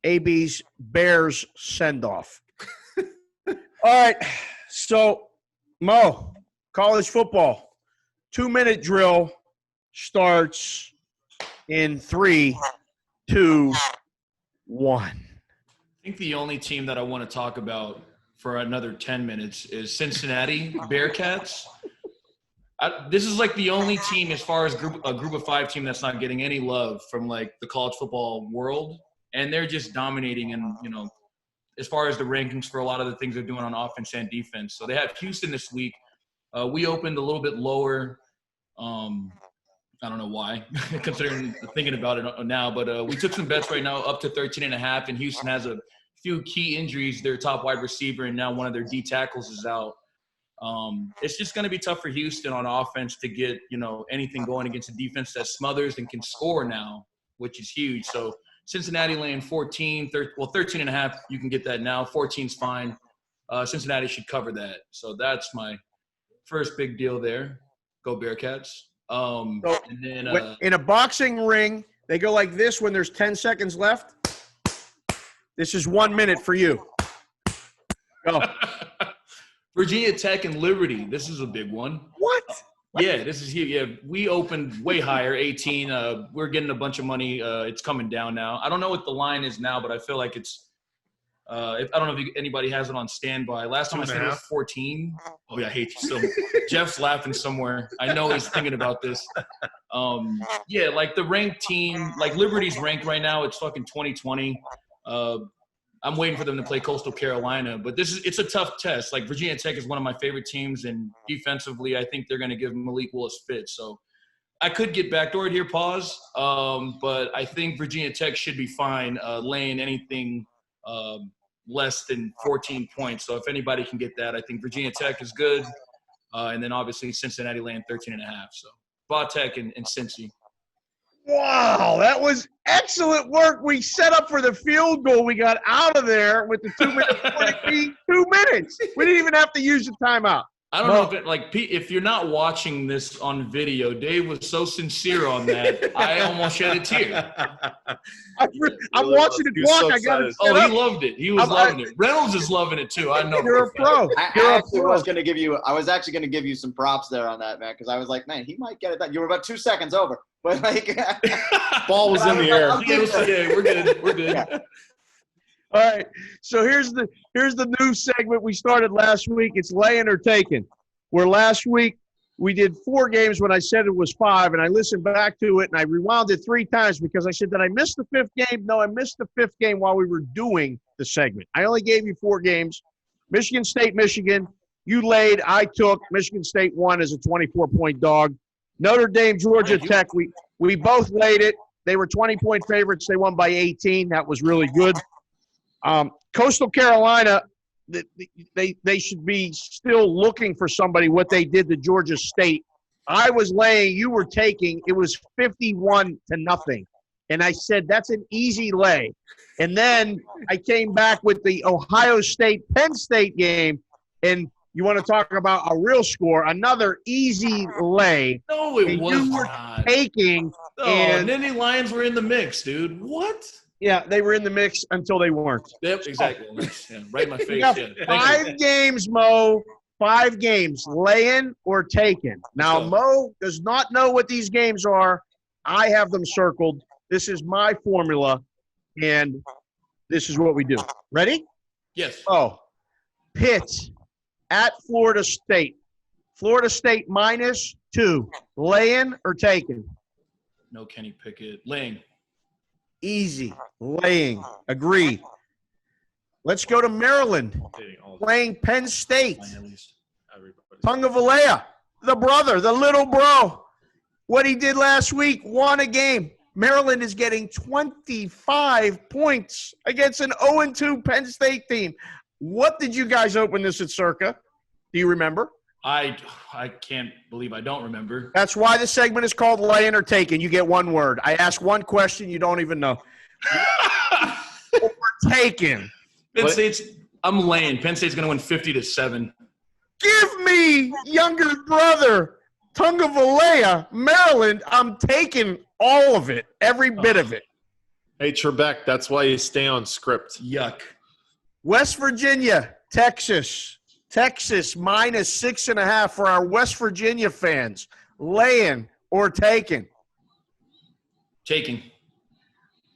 AB's Bears send off. All right, so Mo, college football, 2-minute drill starts in 3, 2, 1. I think the only team that I want to talk about for another 10 minutes is Cincinnati Bearcats. This is like the only team as far as a group of 5 team that's not getting any love from like the college football world. And they're just dominating and, as far as the rankings for a lot of the things they're doing on offense and defense. So they have Houston this week. We opened a little bit lower. I don't know why, considering thinking about it now, but we took some bets right now up to 13.5, and Houston has a few key injuries. Their top wide receiver and now one of their D tackles is out. It's just going to be tough for Houston on offense to get, anything going against a defense that smothers and can score now, which is huge. So Cincinnati laying 13.5, you can get that now. 14's fine. Cincinnati should cover that. So that's my first big deal there. Go Bearcats. And then In a boxing ring, they go like this when there's 10 seconds left. This is 1 minute for you. Go. Virginia Tech and Liberty. This is a big one. What? Yeah, this is huge. Yeah, we opened way higher, 18. We're getting a bunch of money. It's coming down now. I don't know what the line is now, but I feel like it's I don't know if anybody has it on standby. Last time I said it was 14. Oh, yeah, I hate you so much. Jeff's laughing somewhere. I know he's thinking about this. Yeah, like the ranked team, like Liberty's ranked right now. It's fucking 2020. I'm waiting for them to play Coastal Carolina, but it's a tough test. Like Virginia Tech is one of my favorite teams, and defensively, I think they're going to give Malik Willis fits. So I could get backdoored here, pause, but I think Virginia Tech should be fine laying anything less than 14 points. So if anybody can get that, I think Virginia Tech is good, and then obviously Cincinnati laying 13.5. So Va-Tech and Cincy. Wow, that was excellent work. We set up for the field goal. We got out of there with the 2 minutes. 2 minutes. We didn't even have to use the timeout. I don't know if you're not watching this on video, Dave was so sincere on that. I almost shed a tear. I'm watching it walk. I got it. Oh, he loved it. He was loving it. Reynolds is loving it too. I know. You're a pro. I was actually going to give you some props there on that, man, because I was like, man, he might get it done. You were about 2 seconds over, but like, ball was in the air. Yeah, we're good. We're good. Yeah. All right. So here's the new segment we started last week. It's laying or taking. Where last week we did 4 games when I said it was 5, and I listened back to it and I rewound it 3 times because I said, did I miss the 5th game? No, I missed the 5th game while we were doing the segment. I only gave you 4 games. Michigan State, Michigan. You laid. I took. Michigan State won as a 24-point dog. Notre Dame, Georgia Tech. We both laid it. They were 20-point favorites. They won by 18. That was really good. Coastal Carolina, they should be still looking for somebody, what they did to Georgia State. I was laying, you were taking, it was 51-0. And I said, that's an easy lay. And then I came back with the Ohio State-Penn State game, and you want to talk about a real score, another easy lay. No, it And was you were not. taking, No, and Nittany Lions were in the mix, dude. What? yeah, they were in the mix until they weren't. Yep, exactly. Yeah, right in my face. You got Yeah. Thank you. 5 games, Mo. 5 games, laying or taken. Now, go. Mo does not know what these games are. I have them circled. This is my formula, and this is what we do. Ready? Yes. Oh, Pitt at Florida State. Florida State -2. Laying or taking? No Kenny Pickett. Laying. Easy. Laying. Agree. Let's go to Maryland. Playing Penn State. Mine at least. Everybody. Tungavalea, the brother, the little bro. What he did last week, won a game. Maryland is getting 25 points against an 0-2 Penn State team. What did you guys open this at Circa? Do you remember? I can't believe I don't remember. That's why the segment is called Laying or Taking. You get one word. I ask one question, you don't even know. Or taken. Penn State's. I'm laying. Penn State's going to win 50-7. Give me younger brother, Tungavalea, Maryland. I'm taking all of it, every bit of it. Hey, Trebek, that's why you stay on script. Yuck. West Virginia, Texas. Texas -6.5 for our West Virginia fans. Laying or taking? Taking.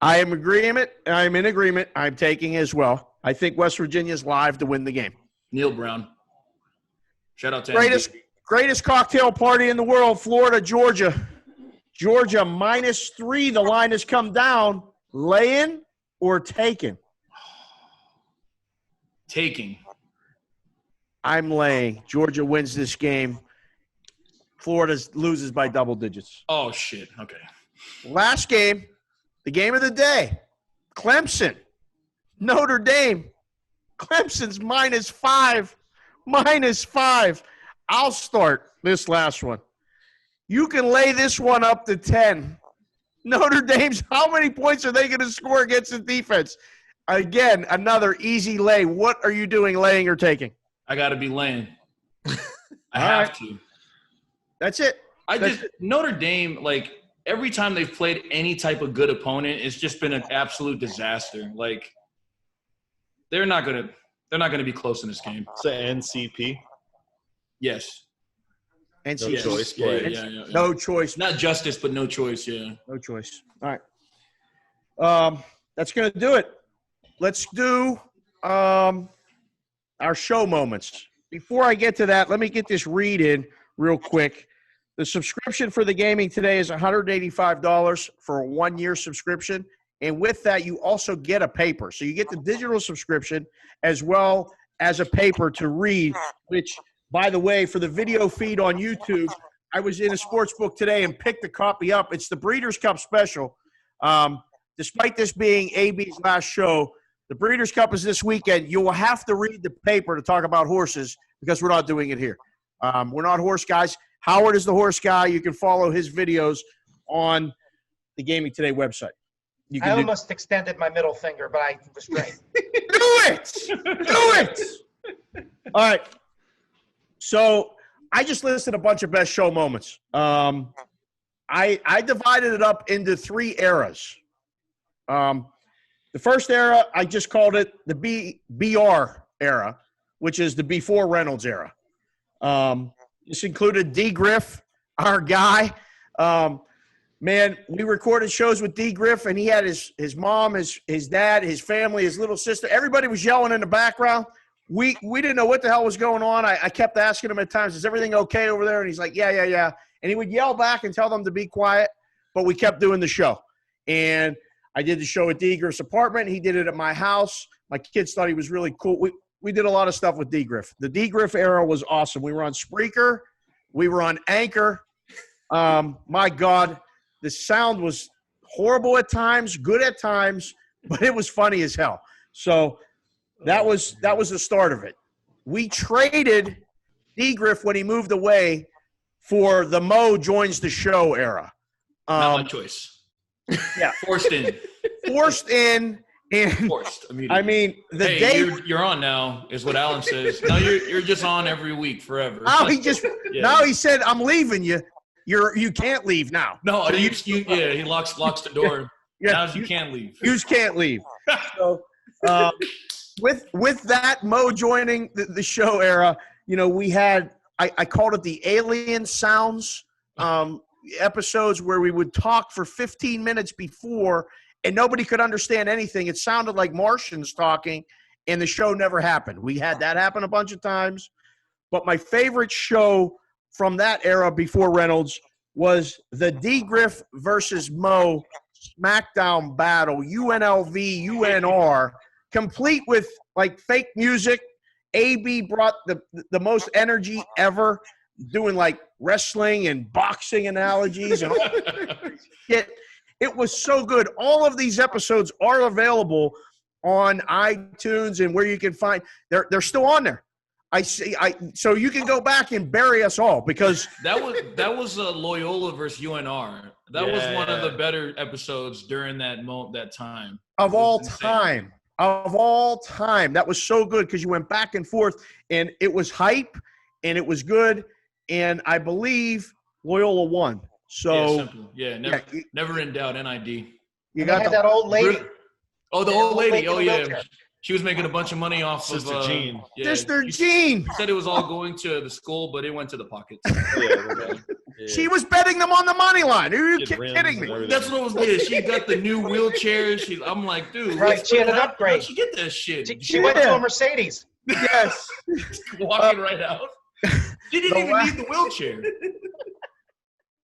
I am agreement. I'm in agreement. I'm taking as well. I think West Virginia's live to win the game. Neil Brown. Shout out to Greatest cocktail party in the world, Florida, Georgia. Georgia -3. The line has come down. Laying or taking? Taking. I'm laying. Georgia wins this game. Florida loses by double digits. Oh, shit. Okay. Last game, the game of the day. Clemson, Notre Dame. Clemson's -5. -5. I'll start this last one. You can lay this one up to 10. Notre Dame's, how many points are they going to score against the defense? Again, another easy lay. What are you doing, laying or taking? I got to be laying. I All have right. to. That's it. Notre Dame, like, every time they've played any type of good opponent, it's just been an absolute disaster. Like, they're not gonna be close in this game. It's an NCP. Yes. NC No choice play. Yeah. No choice. Not justice, but no choice. Yeah. No choice. All right. That's going to do it. Let's do our show moments. Before I get to that, let me get this read in real quick. The subscription for the gaming today is $185 for a 1-year subscription. And with that, you also get a paper. So you get the digital subscription as well as a paper to read, which, by the way, for the video feed on YouTube, I was in a sports book today and picked a copy up. It's the Breeders' Cup special. Despite this being AB's last show, the Breeders' Cup is this weekend. You will have to read the paper to talk about horses because we're not doing it here. We're not horse guys. Howard is the horse guy. You can follow his videos on the Gaming Today website. I almost extended my middle finger, but I restrained. Do it! Do it! All right. So I just listed a bunch of best show moments. I divided it up into 3 eras. The first era, I just called it the BR era, which is the before Reynolds era. This included D. Griff, our guy. Man, we recorded shows with D. Griff, and he had his mom, his dad, his family, his little sister. Everybody was yelling in the background. We didn't know what the hell was going on. I kept asking him at times, is everything okay over there? And he's like, yeah. And he would yell back and tell them to be quiet, but we kept doing the show. And I did the show at D. Griff's apartment. He did it at my house. My kids thought he was really cool. We did a lot of stuff with D. Griff. The D. Griff era was awesome. We were on Spreaker. We were on Anchor. My God, the sound was horrible at times, good at times, but it was funny as hell. So that was the start of it. We traded D. Griff when he moved away for the Mo Joins the Show era. Not my choice. Yeah. Forced in. Forced in, And Forced immediately. I mean, the hey, day you're on now, is what Alan says. No, you're just on every week forever. now he said, I'm leaving you. You can't leave now. No, he locks the door. Yeah, now you can leave. You can't leave. So, with that, Mo joining the show era, we had I called it the alien sounds episodes where we would talk for 15 minutes before and nobody could understand anything. It sounded like Martians talking, and the show never happened. We had that happen a bunch of times. But my favorite show from that era before Reynolds was the D. Griff versus Mo SmackDown battle, UNLV, UNR, complete with like fake music. AB brought the most energy ever, doing like wrestling and boxing analogies and all shit. It was so good. All of these episodes are available on iTunes and where you can find. They're still on there. So you can go back and bury us all because that was Loyola versus UNR. That was one of the better episodes during that time. Of all time. That was so good because you went back and forth and it was hype and it was good. And I believe Loyola won. So never in doubt. NID. You got that old lady. Oh, the old lady. Oh yeah, she was making a bunch of money off Sister of Jean. Sister Jean. Said it was all going to the school, but it went to the pockets. She was betting them on the money line. Are you kidding me? That's what it was. Yeah, she got the new wheelchair. I'm like, dude, right? She had an upgrade. How'd she get that shit? She went to a Mercedes. Yes, walking right out. She didn't even need the wheelchair.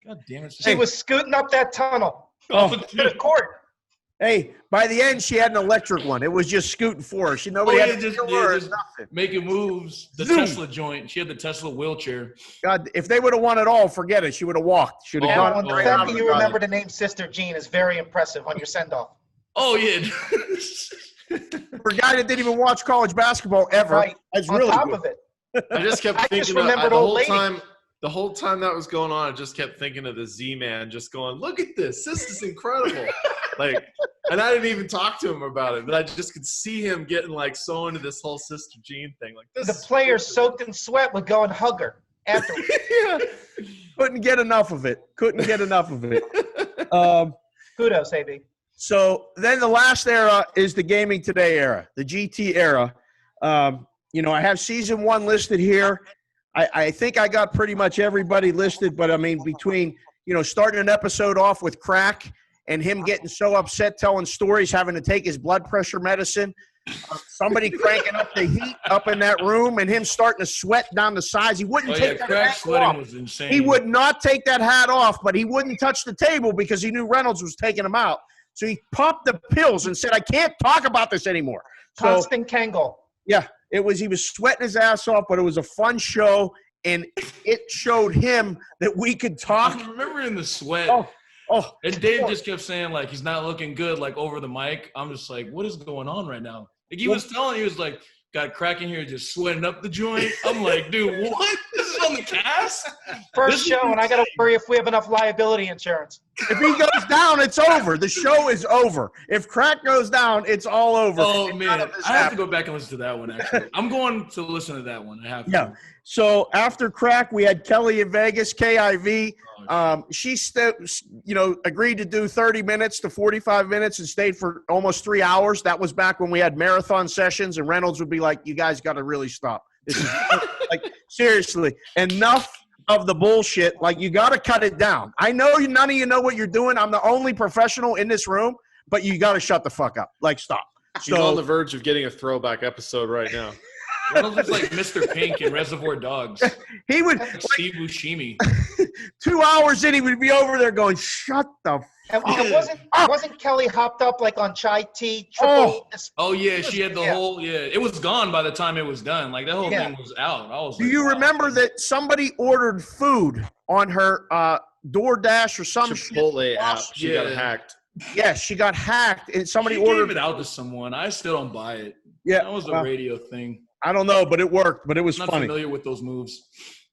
God damn it! She was scooting up that tunnel. To the court. Hey, by the end, she had an electric one. It was just scooting for her. Nobody had to do her. Nothing. Making moves. The Tesla joint. She had the Tesla wheelchair. God, if they would have won it all, forget it. She would have walked. She would have gone. The fact that you remember to name Sister Jean is very impressive on your send-off. Oh, yeah. For a guy that didn't even watch college basketball ever, right. That's on really top good. of it. I just kept thinking the whole time that was going on, I just kept thinking of the Z-Man just going, look at this. This is incredible. And I didn't even talk to him about it, but I just could see him getting so into this whole Sister Jean thing. The players soaked in sweat would go and hug her afterwards. Yeah. Couldn't get enough of it. Kudos, AB. So then the last era is the Gaming Today era, the GT era. I have season 1 listed here. I think I got pretty much everybody listed, but I mean, between, starting an episode off with Crack and him getting so upset telling stories, having to take his blood pressure medicine, somebody cranking up the heat up in that room and him starting to sweat down the sides. He wouldn't take that hat off. Was insane. He would not take that hat off, but he wouldn't touch the table because he knew Reynolds was taking him out. So he popped the pills and said, I can't talk about this anymore. Constant Kangol. Yeah. He was sweating his ass off, but it was a fun show, and it showed him that we could talk. I remember in the sweat. Oh, and Dave just kept saying, he's not looking good, over the mic. I'm just like, what is going on right now? He was like, got Crack in here just sweating up the joint. I'm like, dude, what? This is on the cast? First show, and I got to worry if we have enough liability insurance. If he goes down, it's over. The show is over. If Crack goes down, it's all over. Oh, man. I have to go back and listen to that one, actually. I'm going to listen to that one. I have to. Yeah. So after Crack, we had Kelly in Vegas, KIV. She agreed to do 30 minutes to 45 minutes and stayed for almost 3 hours. That was back when we had marathon sessions, and Reynolds would be like, you guys got to really stop. This is seriously, enough of the bullshit. You got to cut it down. I know none of you know what you're doing. I'm the only professional in this room, but you got to shut the fuck up. Stop. He's on the verge of getting a throwback episode right now. Reynolds was like Mr. Pink in Reservoir Dogs. He would Steve Buscemi. 2 hours in, he would be over there going, "Shut the." And wasn't Kelly hopped up on chai tea? Triple, oh yeah, she had the whole It was gone by the time it was done. That whole thing was out. I was. Do you remember that somebody ordered food on her DoorDash or some Chipotle app? She got hacked. Yes, she got hacked, and somebody ordered gave it out to someone. I still don't buy it. Yeah, that was a radio thing. I don't know, but it worked. But it was I'm funny. not familiar with those moves.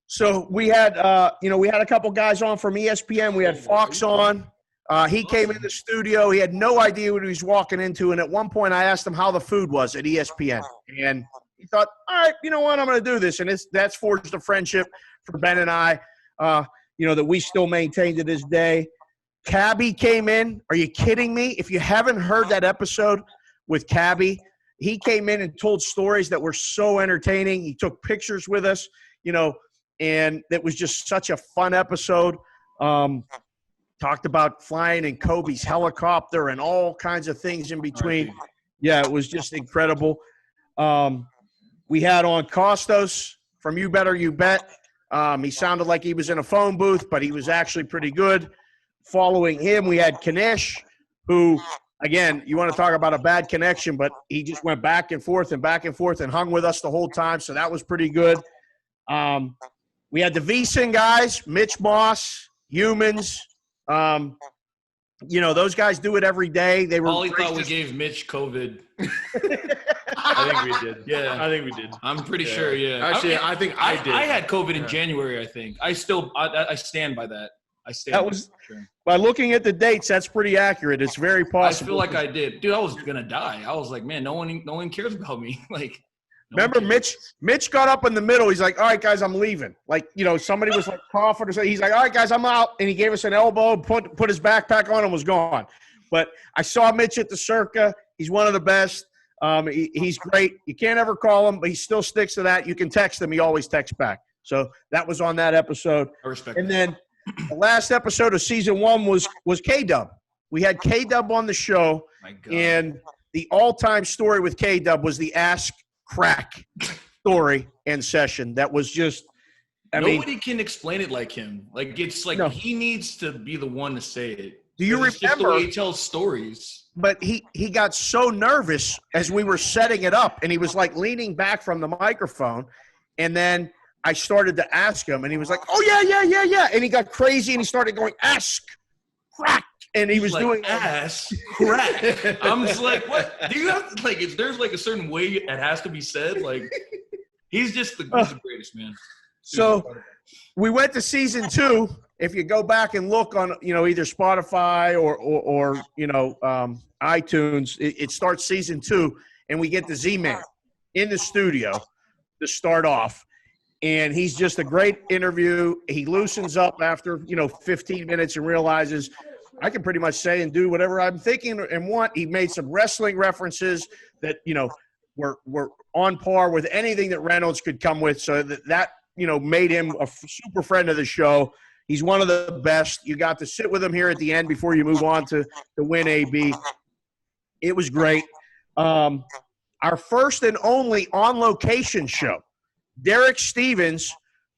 So we had, we had a couple guys on from ESPN. We had Fox on. He came in the studio. He had no idea what he was walking into. And at one point, I asked him how the food was at ESPN. And he thought, all right, you know what? I'm going to do this. And that's forged a friendship for Ben and I, that we still maintain to this day. Cabby came in. Are you kidding me? If you haven't heard that episode with Cabby, he came in and told stories that were so entertaining. He took pictures with us, and it was just such a fun episode. Talked about flying in Kobe's helicopter and all kinds of things in between. Yeah, it was just incredible. We had on Costos from You Better You Bet. He sounded like he was in a phone booth, but he was actually pretty good. Following him, we had Kanish, who, again, you want to talk about a bad connection, but he just went back and forth and hung with us the whole time, so that was pretty good. We had the VSiN guys, Mitch Moss, Humans. Those guys do it every day. They were. Ollie thought we gave Mitch COVID. I think we did. Yeah, I think we did. I'm pretty sure. Yeah, Actually, I think I did. I had COVID in January. I think I stand by that. By looking at the dates, that's pretty accurate. It's very possible. I feel like I did, dude. I was gonna die. I was like, man, no one cares about me. Like, remember, Mitch got up in the middle. He's like, all right, guys, I'm leaving. Like, somebody was like coughing or something. He's like, all right, guys, I'm out. And he gave us an elbow, put his backpack on, and was gone. But I saw Mitch at the Circa. He's one of the best. He's great. You can't ever call him, but he still sticks to that. You can text him. He always texts back. So that was on that episode. I respect and that. Then the last episode of season 1 was K-Dub. We had K-Dub on the show. My God. And the all-time story with K-Dub was the Ask Crack story and session. That was just nobody can explain it like him. Like, it's like he needs to be the one to say it. Do you It's just the remember? way he tells stories. But he got so nervous as we were setting it up, and he was like leaning back from the microphone, and then I started to ask him, and he was like, "Oh yeah," and he got crazy, and he started going, "Ask Crack," and he was like, doing ass crack. I'm just like, what? Do you have to, like? There's like a certain way it has to be said. Like, he's just the greatest, man. So we went to season 2. If you go back and look on, either Spotify or iTunes, it starts season 2, and we get the Z-Man in the studio to start off. And he's just a great interview. He loosens up after, 15 minutes and realizes I can pretty much say and do whatever I'm thinking and want. He made some wrestling references that, were on par with anything that Reynolds could come with. So that made him a super friend of the show. He's one of the best. You got to sit with him here at the end before you move on to Win AB. It was great. Our first and only on-location show. Derek Stevens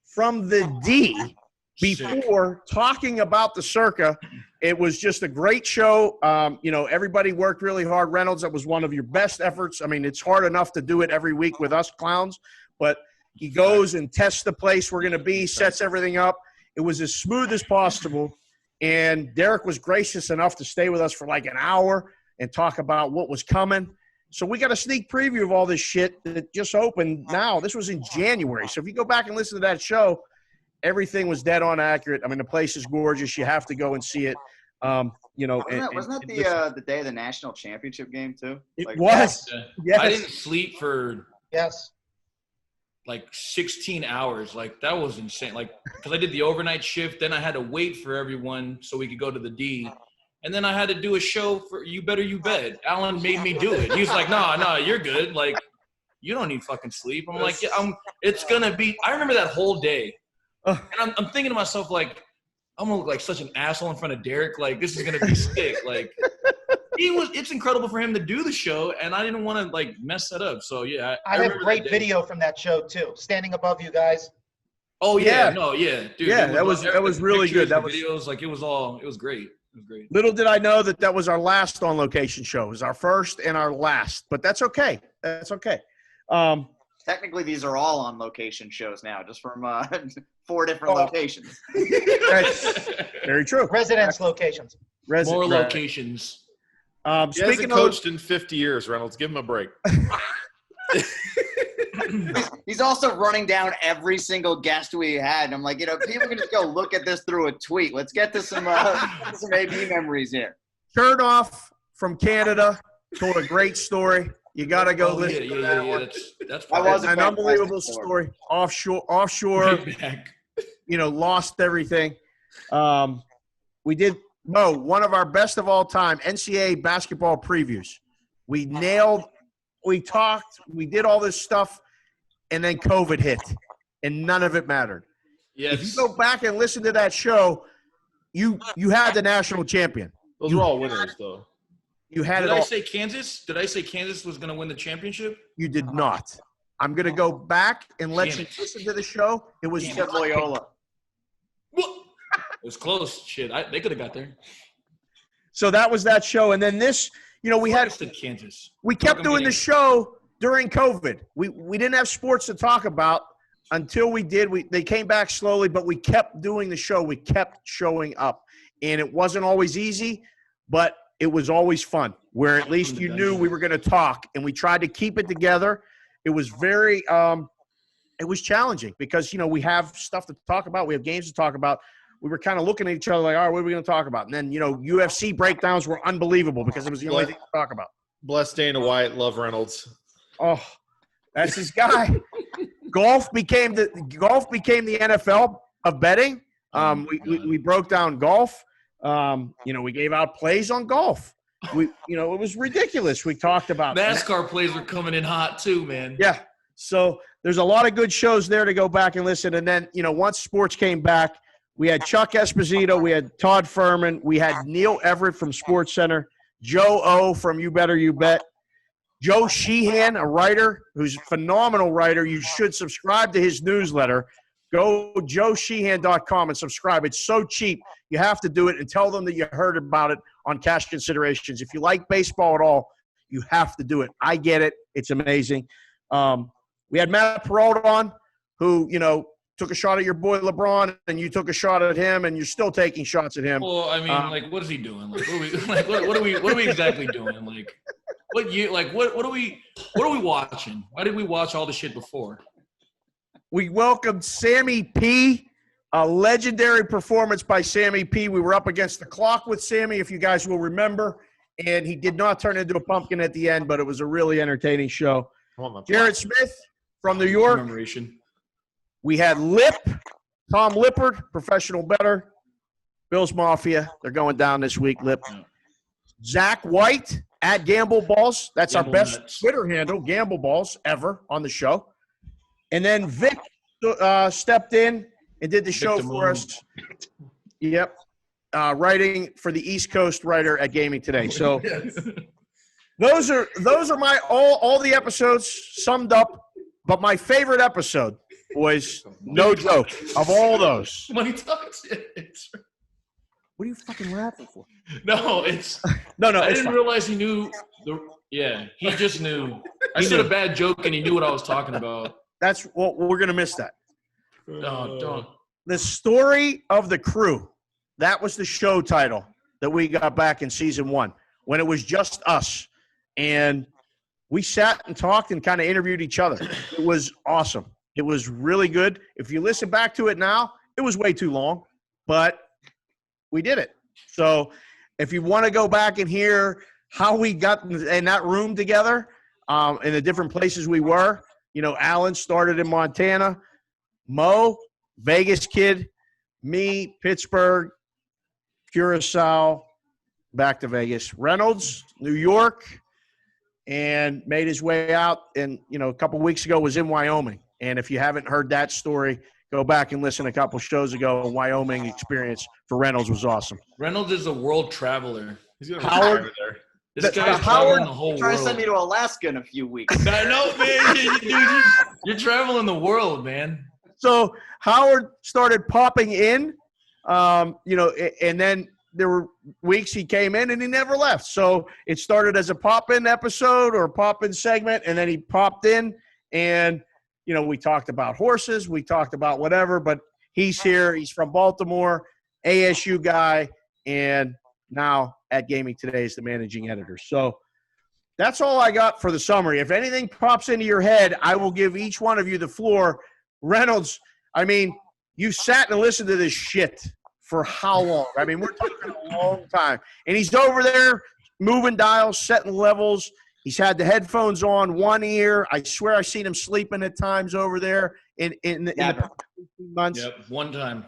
from the D before talking about the Circa. It was just a great show. Everybody worked really hard. Reynolds, that was one of your best efforts. I mean, it's hard enough to do it every week with us clowns, but he goes and tests the place we're going to be, sets everything up. It was as smooth as possible, and Derek was gracious enough to stay with us for like an hour and talk about what was coming. So we got a sneak preview of all this shit that just opened now. This was in January. So if you go back and listen to that show, everything was dead on accurate. I mean, the place is gorgeous. You have to go and see it. Wasn't that the day of the national championship game too? It was. Yes. I didn't sleep for Yes. like 16 hours. Like, that was insane. Like, because I did the overnight shift, then I had to wait for everyone so we could go to the D. And then I had to do a show for You Better You Bet. Alan made me do it. He was like, no, you're good. Like, you don't need fucking sleep. I'm like, yeah, it's going to be – I remember that whole day. And I'm thinking to myself, like, I'm going to look like such an asshole in front of Derek. Like, this is going to be sick. Like, it's incredible for him to do the show, and I didn't want to, like, mess that up. So, yeah. I have great video from that show, too, standing above you guys. Oh, yeah. Yeah. No, yeah. Dude, Yeah, that was really good. That was videos. Like, it was great. It was great. Little did I know that was our last on-location show. It was our first and our last, but that's okay. That's okay. Technically, these are all on location shows now, just from 4 different locations. That's very true. Residence locations. More locations. He hasn't coached in 50 years, Reynolds. Give him a break. He's also running down every single guest we had. And I'm like, people can just go look at this through a tweet. Let's get to some AB memories here. Chernoff from Canada told a great story. You got to go listen to that one. That's That was an unbelievable story. Offshore, lost everything. We did, one of our best of all time NCAA basketball previews. We talked, we did all this stuff, and then COVID hit, and none of it mattered. Yes. If you go back and listen to that show, you had the national champion. Those were all winners, though. You had Did it all. I say Kansas? Did I say Kansas was going to win the championship? You did not. I'm going to go back and let Damn you it. listen to the show. It was He said Loyola. What? It was close. Shit, they could have got there. So that was that show. And then this, we I had said Kansas. we kept doing the show during COVID. We didn't have sports to talk about until we did. They came back slowly, but we kept doing the show. We kept showing up. And it wasn't always easy, but it was always fun, where at least you knew we were going to talk, and we tried to keep it together. It was very it was challenging because, we have stuff to talk about. We have games to talk about. We were kind of looking at each other like, all right, what are we going to talk about? And then, UFC breakdowns were unbelievable because it was the only thing to talk about. Bless Dana White. Love Reynolds. Oh, that's his guy. Golf became the NFL of betting. We broke down golf. We gave out plays on golf. It was ridiculous. We talked about NASCAR plays were coming in hot too, man. Yeah. So there's a lot of good shows there to go back and listen. And then, once sports came back, we had Chuck Esposito, we had Todd Furman, we had Neil Everett from Sports Center, Joe O from You Better You Bet, Joe Sheehan, a writer who's a phenomenal writer. You should subscribe to his newsletter. Go joesheehan.com and subscribe. It's so cheap. You have to do it, and tell them that you heard about it on Cash Considerations. If you like baseball at all, you have to do it. I get it. It's amazing. We had Matt Peralta on, who, took a shot at your boy LeBron, and you took a shot at him, and you're still taking shots at him. Well, I mean, what is he doing? Like, what are we exactly doing? Like, what year? Like, what are we watching? Why did we watch all the shit before? We welcomed Sammy P, a legendary performance by Sammy P. We were up against the clock with Sammy, if you guys will remember, and he did not turn into a pumpkin at the end, but it was a really entertaining show. Jared Smith from New York. Commemoration. We had Tom Lippert, professional bettor. Bills Mafia, they're going down this week, Lip. Zach White at Gamble Balls. That's our best Nuts. Twitter handle, Gamble Balls, ever on the show. And then Vic stepped in and did the show for us. Yep. Writing for the East Coast writer at Gaming Today. So those are my all the episodes summed up. But my favorite episode, boys, no joke, of all those. Money talks. What are you fucking laughing for? No, it's No, I it's didn't fine. realize he knew. He just knew. I said a bad joke and he knew what I was talking about. That's what we're gonna miss that. No, don't. The Story of the Crew. That was the show title that we got back in season 1 when it was just us. And we sat and talked and kind of interviewed each other. It was awesome. It was really good. If you listen back to it now, it was way too long, but we did it. So if you want to go back and hear how we got in that room together, in the different places we were, Alan started in Montana, Mo, Vegas kid, me, Pittsburgh, Curacao, back to Vegas, Reynolds, New York, and made his way out. And, a couple weeks ago was in Wyoming. And if you haven't heard that story, go back and listen a couple shows ago. Wyoming experience for Reynolds was awesome. Reynolds is a world traveler. He's gonna Howard- retire there. This The guy's Howard- traveling the whole Trying to world. send me to Alaska in a few weeks. I know, man. Dude, you're traveling the world, man. So Howard started popping in, and then there were weeks he came in and he never left. So it started as a pop-in episode or a pop-in segment, and then he popped in, and, we talked about horses, we talked about whatever, but he's here. He's from Baltimore, ASU guy, and now at Gaming Today is the managing editor. So That's all I got for the summary. If anything pops into your head, I will give each one of you the floor. Reynolds, I mean, you sat and listened to this shit for how long? I mean, we're talking a long time. And he's over there moving dials, setting levels. He's had the headphones on one ear. I swear I've seen him sleeping at times over there in the past 18 months. Yep, one time.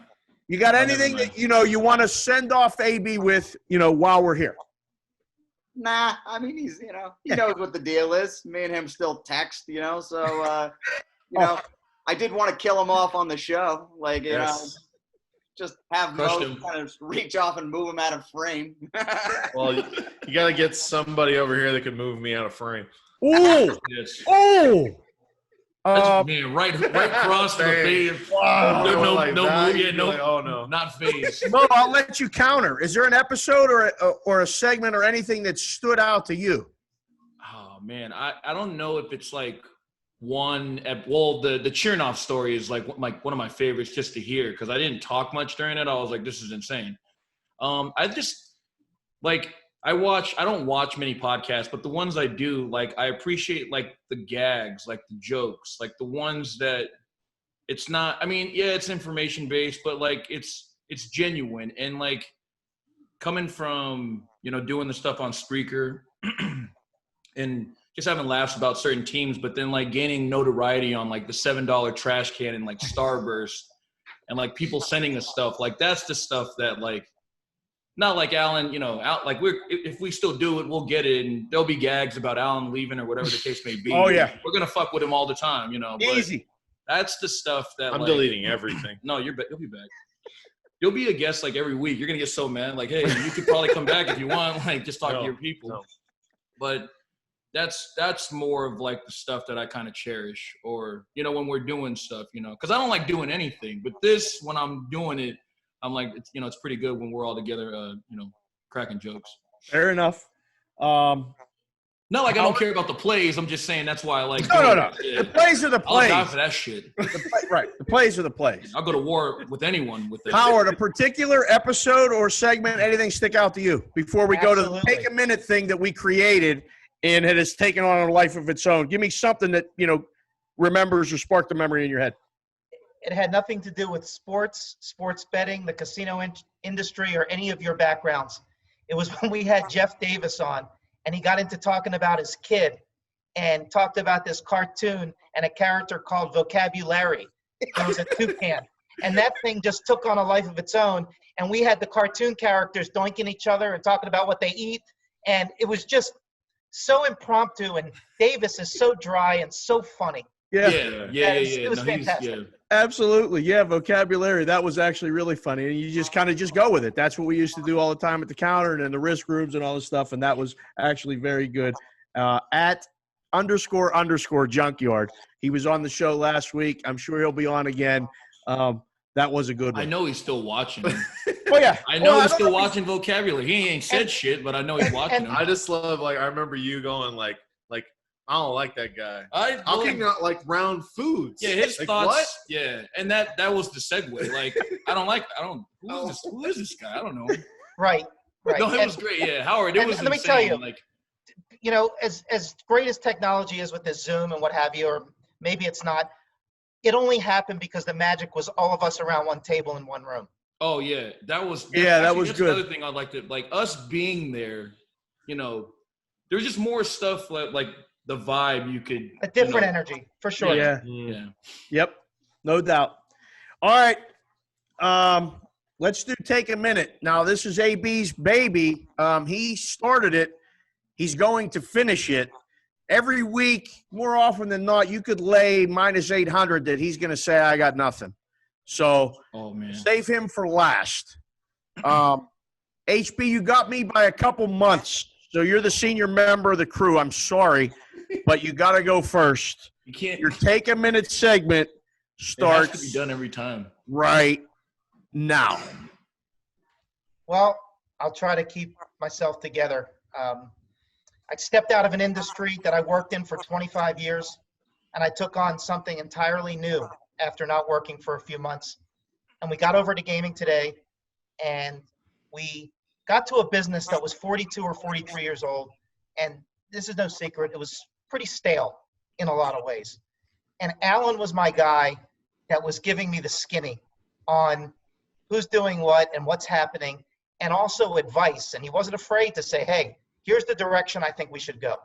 You got Oh, anything never mind. that, you want to send off AB with, while we're here? Nah, I mean, he knows what the deal is. Me and him still text, so, I did want to kill him off on the show. Like, just have Crushed Mo him. kind of reach off and move him out of frame. Well, you got to get somebody over here that can move me out of frame. Ooh! Yes. Oh! That's, man, right across the Dang. face. Wow. Doing No, like no, that, move, yeah, you'd be no, like, oh no. not phase. No, I'll let you counter. Is there an episode or a segment or anything that stood out to you? Oh man, I don't know if it's like one. Well, the Chernoff story is like one of my favorites just to hear because I didn't talk much during it. I was like, this is insane. I just like I don't watch many podcasts, but the ones I do, like I appreciate like the gags, like the jokes, like the ones that it's not. I mean, yeah, it's information based, but like it's genuine and like coming from doing the stuff on Spreaker. And just having laughs about certain teams, but then like gaining notoriety on like the $7 trash can and like Starburst and like people sending us stuff. Like that's the stuff that like, not like Alan, out like if we still do it, we'll get it. And there'll be gags about Alan leaving or whatever the case may be. Oh, yeah. We're going to fuck with him all the time, but Easy. that's the stuff that I'm like, deleting everything. No, you'll be back. You'll be a guest like every week. You're going to get so mad. Like, hey, you could probably come back if you want, like just talk to your people. No. But that's more of like the stuff that I kind of cherish or, when we're doing stuff, because I don't like doing anything, but this, when I'm doing it, I'm like, it's pretty good when we're all together, cracking jokes. Fair enough. Not like I don't care about the plays. I'm just saying that's why I like. No. doing it. Yeah. The plays are the I'll plays. die for that shit. Right. The plays are the plays. I'll go to war with anyone with that. Howard, a particular episode or segment, anything stick out to you before we go to the Absolutely. take a minute thing that we created and it has taken on a life of its own? Give me something that, remembers or sparked a memory in your head. It had nothing to do with sports betting, the casino industry, or any of your backgrounds. It was when we had Jeff Davis on, and he got into talking about his kid and talked about this cartoon and a character called Vocabulary. It was a toucan. And that thing just took on a life of its own. And we had the cartoon characters doinking each other and talking about what they eat. And it was just so impromptu. And Davis is so dry and so funny. Yeah. It was No, fantastic. Absolutely. Yeah, Vocabulary. That was actually really funny. And you just kind of just go with it. That's what we used to do all the time at the counter and in the risk rooms and all this stuff. And that was actually very good. At __ Junkyard. He was on the show last week. I'm sure he'll be on again. That was a good one. I know he's still watching. Oh, yeah. I know Well, he's don't still know if watching Vocabulary. He ain't said shit, but I know he's watching him. I just love I remember you going like I don't like that guy. How can you not like round foods? Yeah, his like, thoughts. What? Yeah, and that was the segue. Like, who is this guy? I don't know. Right. No, it And- was great. Yeah, Howard, it and was let me insane. tell you, Like, as great as technology is with this Zoom and what have you, or maybe it's not, it only happened because the magic was all of us around one table in one room. oh yeah, that was. that was that's good. Another thing I'd like to like us being there. There's just more stuff like the vibe you could. A different energy, for sure. Yeah. Yeah. Yep. No doubt. All right. Let's do take a minute. Now, this is AB's baby. He started it. He's going to finish it. Every week, more often than not, you could lay minus 800 that he's going to say, I got nothing. So Oh man. save him for last. HB, you got me by a couple months. So you're the senior member of the crew. I'm sorry, but you got to go first. You can't. Your take a minute segment It has starts to be done every time. right now. Well, I'll try to keep myself together. I stepped out of an industry that I worked in for 25 years, and I took on something entirely new after not working for a few months. And we got over to gaming today, and we got to a business that was 42 or 43 years old, and this is no secret, it was pretty stale in a lot of ways. And Alan was my guy that was giving me the skinny on who's doing what and what's happening, and also advice. And he wasn't afraid to say, hey, here's the direction I think we should go.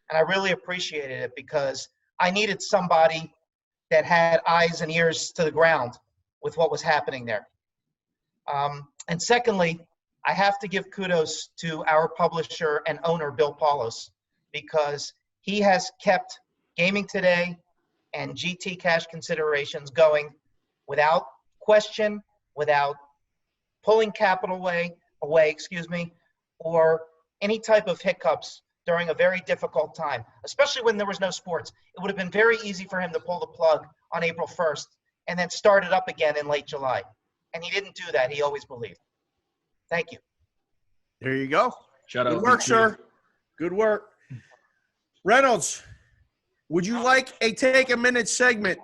And I really appreciated it because I needed somebody that had eyes and ears to the ground with what was happening there. And secondly, I have to give kudos to our publisher and owner, Bill Paulos, because he has kept Gaming Today and GT Cash Considerations going without question, without pulling capital away, or any type of hiccups during a very difficult time, especially when there was no sports. It would have been very easy for him to pull the plug on April 1st and then start it up again in late July. And he didn't do that. He always believed. Thank you. There you go. Shout out. Good work, sir. Good work. Reynolds, would you like a take a minute segment?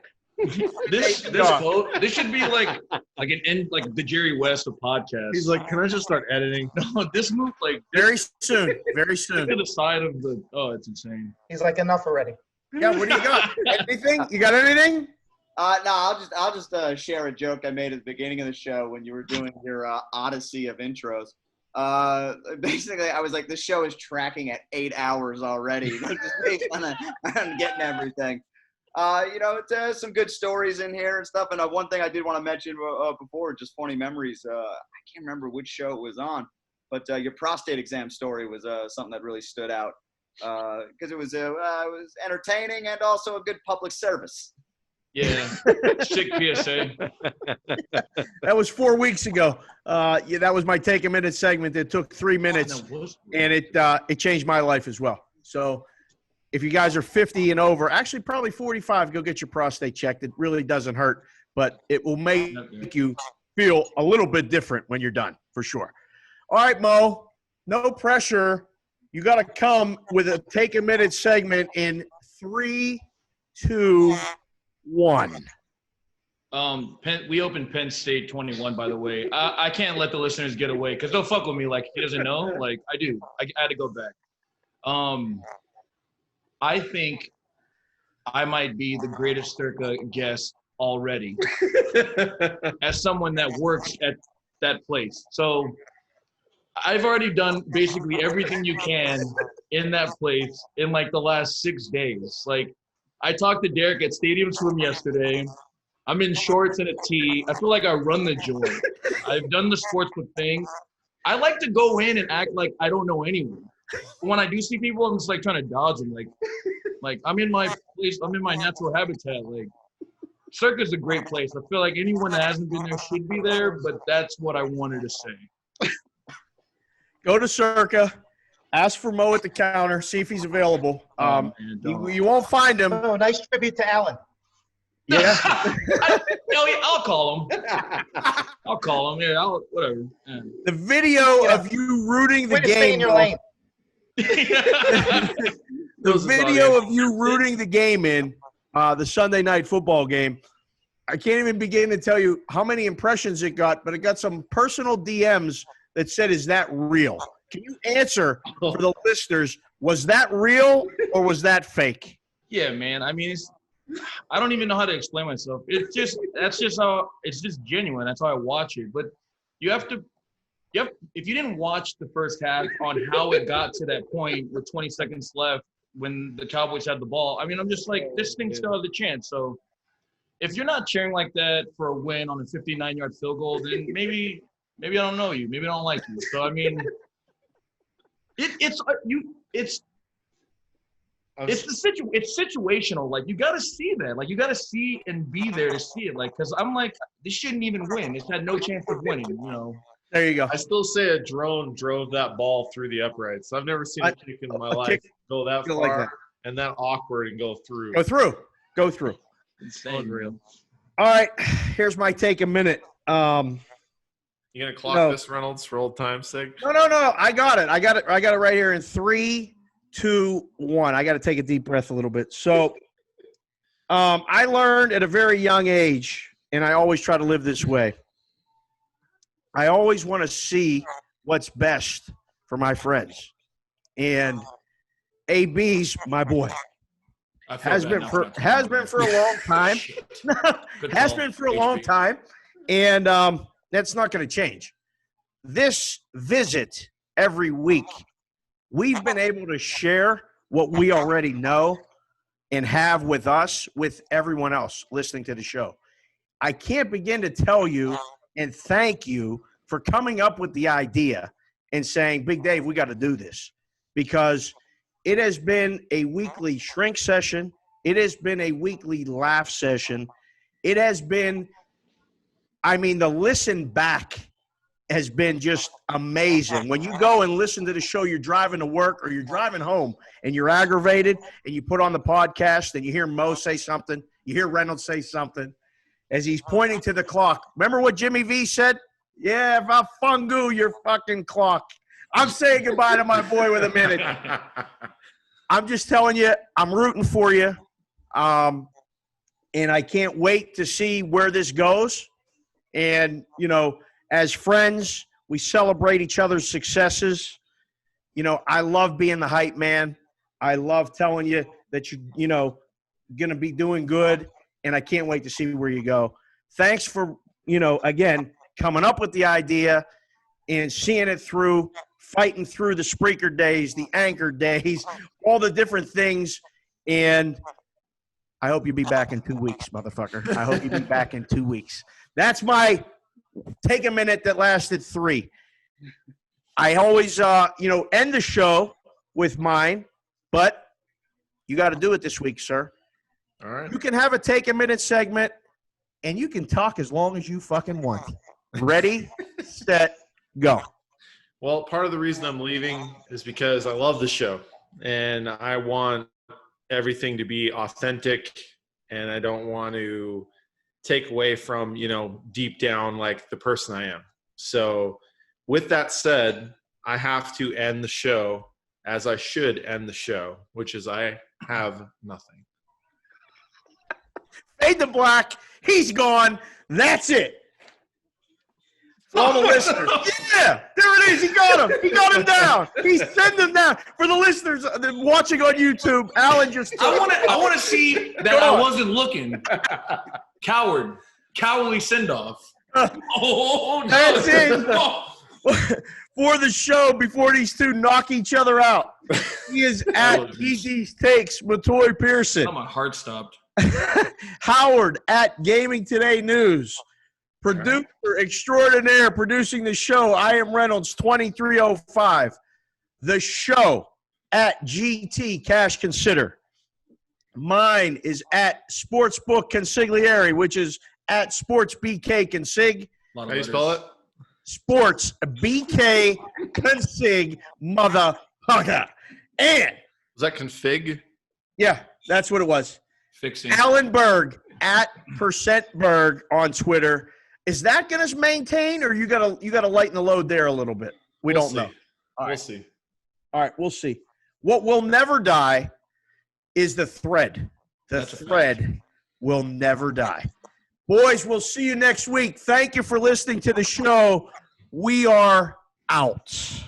This quote, this should be like an end, like the Jerry West of podcasts. He's like, can I just start editing? No, this move like Very soon. Very soon. to the side of the. Oh, it's insane. He's like, enough already. Yeah, what do you got? Anything? You got anything? No, I'll just share a joke I made at the beginning of the show when you were doing your odyssey of intros. Basically, I was like, this show is tracking at 8 hours already, just based on getting everything. It's some good stories in here and stuff. And one thing I did want to mention before, just funny memories. I can't remember which show it was on, but your prostate exam story was something that really stood out because it was entertaining and also a good public service. Yeah, sick PSA. That was 4 weeks ago. Yeah, that was my take a minute segment. It took 3 minutes, and it changed my life as well. So if you guys are 50 and over, actually probably 45, go get your prostate checked. It really doesn't hurt, but it will make you feel a little bit different when you're done, for sure. All right, Mo, no pressure. You got to come with a take a minute segment in 3, 2, 1. We opened Penn State 21, by the way. I can't let the listeners get away because they'll fuck with me like he doesn't know. Like I do. I had to go back. I think I might be the greatest Circa guest already as someone that works at that place. So I've already done basically everything you can in that place in like the last 6 days. Like I talked to Derek at Stadium Swim yesterday. I'm in shorts and a tee. I feel like I run the joint. I've done the sportsbook thing. I like to go in and act like I don't know anyone. When I do see people, I'm just like trying to dodge them. Like I'm in my place. I'm in my natural habitat. Like Circa's a great place. I feel like anyone that hasn't been there should be there, but that's what I wanted to say. Go to Circa. Ask for Mo at the counter. See if he's available. You won't find him. Oh, nice tribute to Alan. Yeah. I'll call him. I'll call him. Yeah, whatever. Yeah. The video of you rooting the Way to stay in game. your lane. The video of you rooting the game in the Sunday night football game. I can't even begin to tell you how many impressions it got, but it got some personal DMs that said, "Is that real?" Can you answer for the listeners? Was that real or was that fake? Yeah, man. I mean, I don't even know how to explain myself. It's just genuine. That's how I watch it. But if you didn't watch the first half on how it got to that point with 20 seconds left when the Cowboys had the ball, I mean, I'm just like, this thing still has a chance. So if you're not cheering like that for a win on a 59-yard field goal, then maybe I don't know you. Maybe I don't like you. So I mean, it's situational. Like you got to see that. Like you got to see and be there to see it. Like because I'm like, this shouldn't even win. It's had no chance of winning. You know. There you go. I still say a drone drove that ball through the uprights. I've never seen a kick in my life go that far like that. and that awkward and go through. Go through. Insane. Unreal. All right, here's my take a minute. You gonna clock this, Reynolds, for old time's sake? No. I got it. I got it right here in 3, 2, 1. I got to take a deep breath a little bit. So, I learned at a very young age, and I always try to live this way. I always want to see what's best for my friends. And AB's my boy. I feel Has bad been now for not has talking been for a about long time. Shit. Good Has call. been for a long HB. time, and that's not going to change. This visit every week, we've been able to share what we already know and have with us, with everyone else listening to the show. I can't begin to tell you and thank you for coming up with the idea and saying, Big Dave, we got to do this, because it has been a weekly shrink session. It has been a weekly laugh session. It has been, the listen back has been just amazing. When you go and listen to the show, you're driving to work or you're driving home and you're aggravated and you put on the podcast and you hear Mo say something, you hear Reynolds say something as he's pointing to the clock. Remember what Jimmy V said? Yeah, if I fungu your fucking clock. I'm saying goodbye to my boy with a minute. I'm just telling you, I'm rooting for you. And I can't wait to see where this goes. And, as friends, we celebrate each other's successes. I love being the hype man. I love telling you that you're, going to be doing good, and I can't wait to see where you go. Thanks for, again, coming up with the idea and seeing it through, fighting through the Spreaker days, the Anchor days, all the different things. And I hope you'll be back in 2 weeks, motherfucker. I hope you'll be back in 2 weeks. That's my take a minute that lasted 3. I always, end the show with mine, but you got to do it this week, sir. All right. You can have a take a minute segment, and you can talk as long as you fucking want. Ready, set, go. Well, part of the reason I'm leaving is because I love the show and I want everything to be authentic, and I don't want to take away from, deep down, like the person I am. So with that said, I have to end the show as I should end the show, which is I have nothing. Fade to black. He's gone. That's it. For all the listeners. Yeah, there it is. He got him. He got him down. He sent him down. For the listeners watching on YouTube, Alan just I want to see that Go I on. wasn't looking. Cowardly send-off. Oh, no. That's it. Oh. For the show before these two knock each other out. He is at DD's Takes, Matoy Pearson. Oh, my heart stopped. Howard at Gaming Today News. Producer extraordinaire producing the show, I am Reynolds 2305. The show at GT Cash Consider. Mine is at Sportsbook Consigliere, which is at Sports BK Consig. How do you spell it? Sports BK Consig, motherfucker. And Was that config? yeah, that's what it was. Fixing. Alan Berg at %Berg on Twitter. Is that going to maintain, or you gotta lighten the load there a little bit? We We'll don't see. know. All We'll right. see. All right, we'll see. What will never die is the thread. The That's a fact. thread will never die. Boys, we'll see you next week. Thank you for listening to the show. We are out.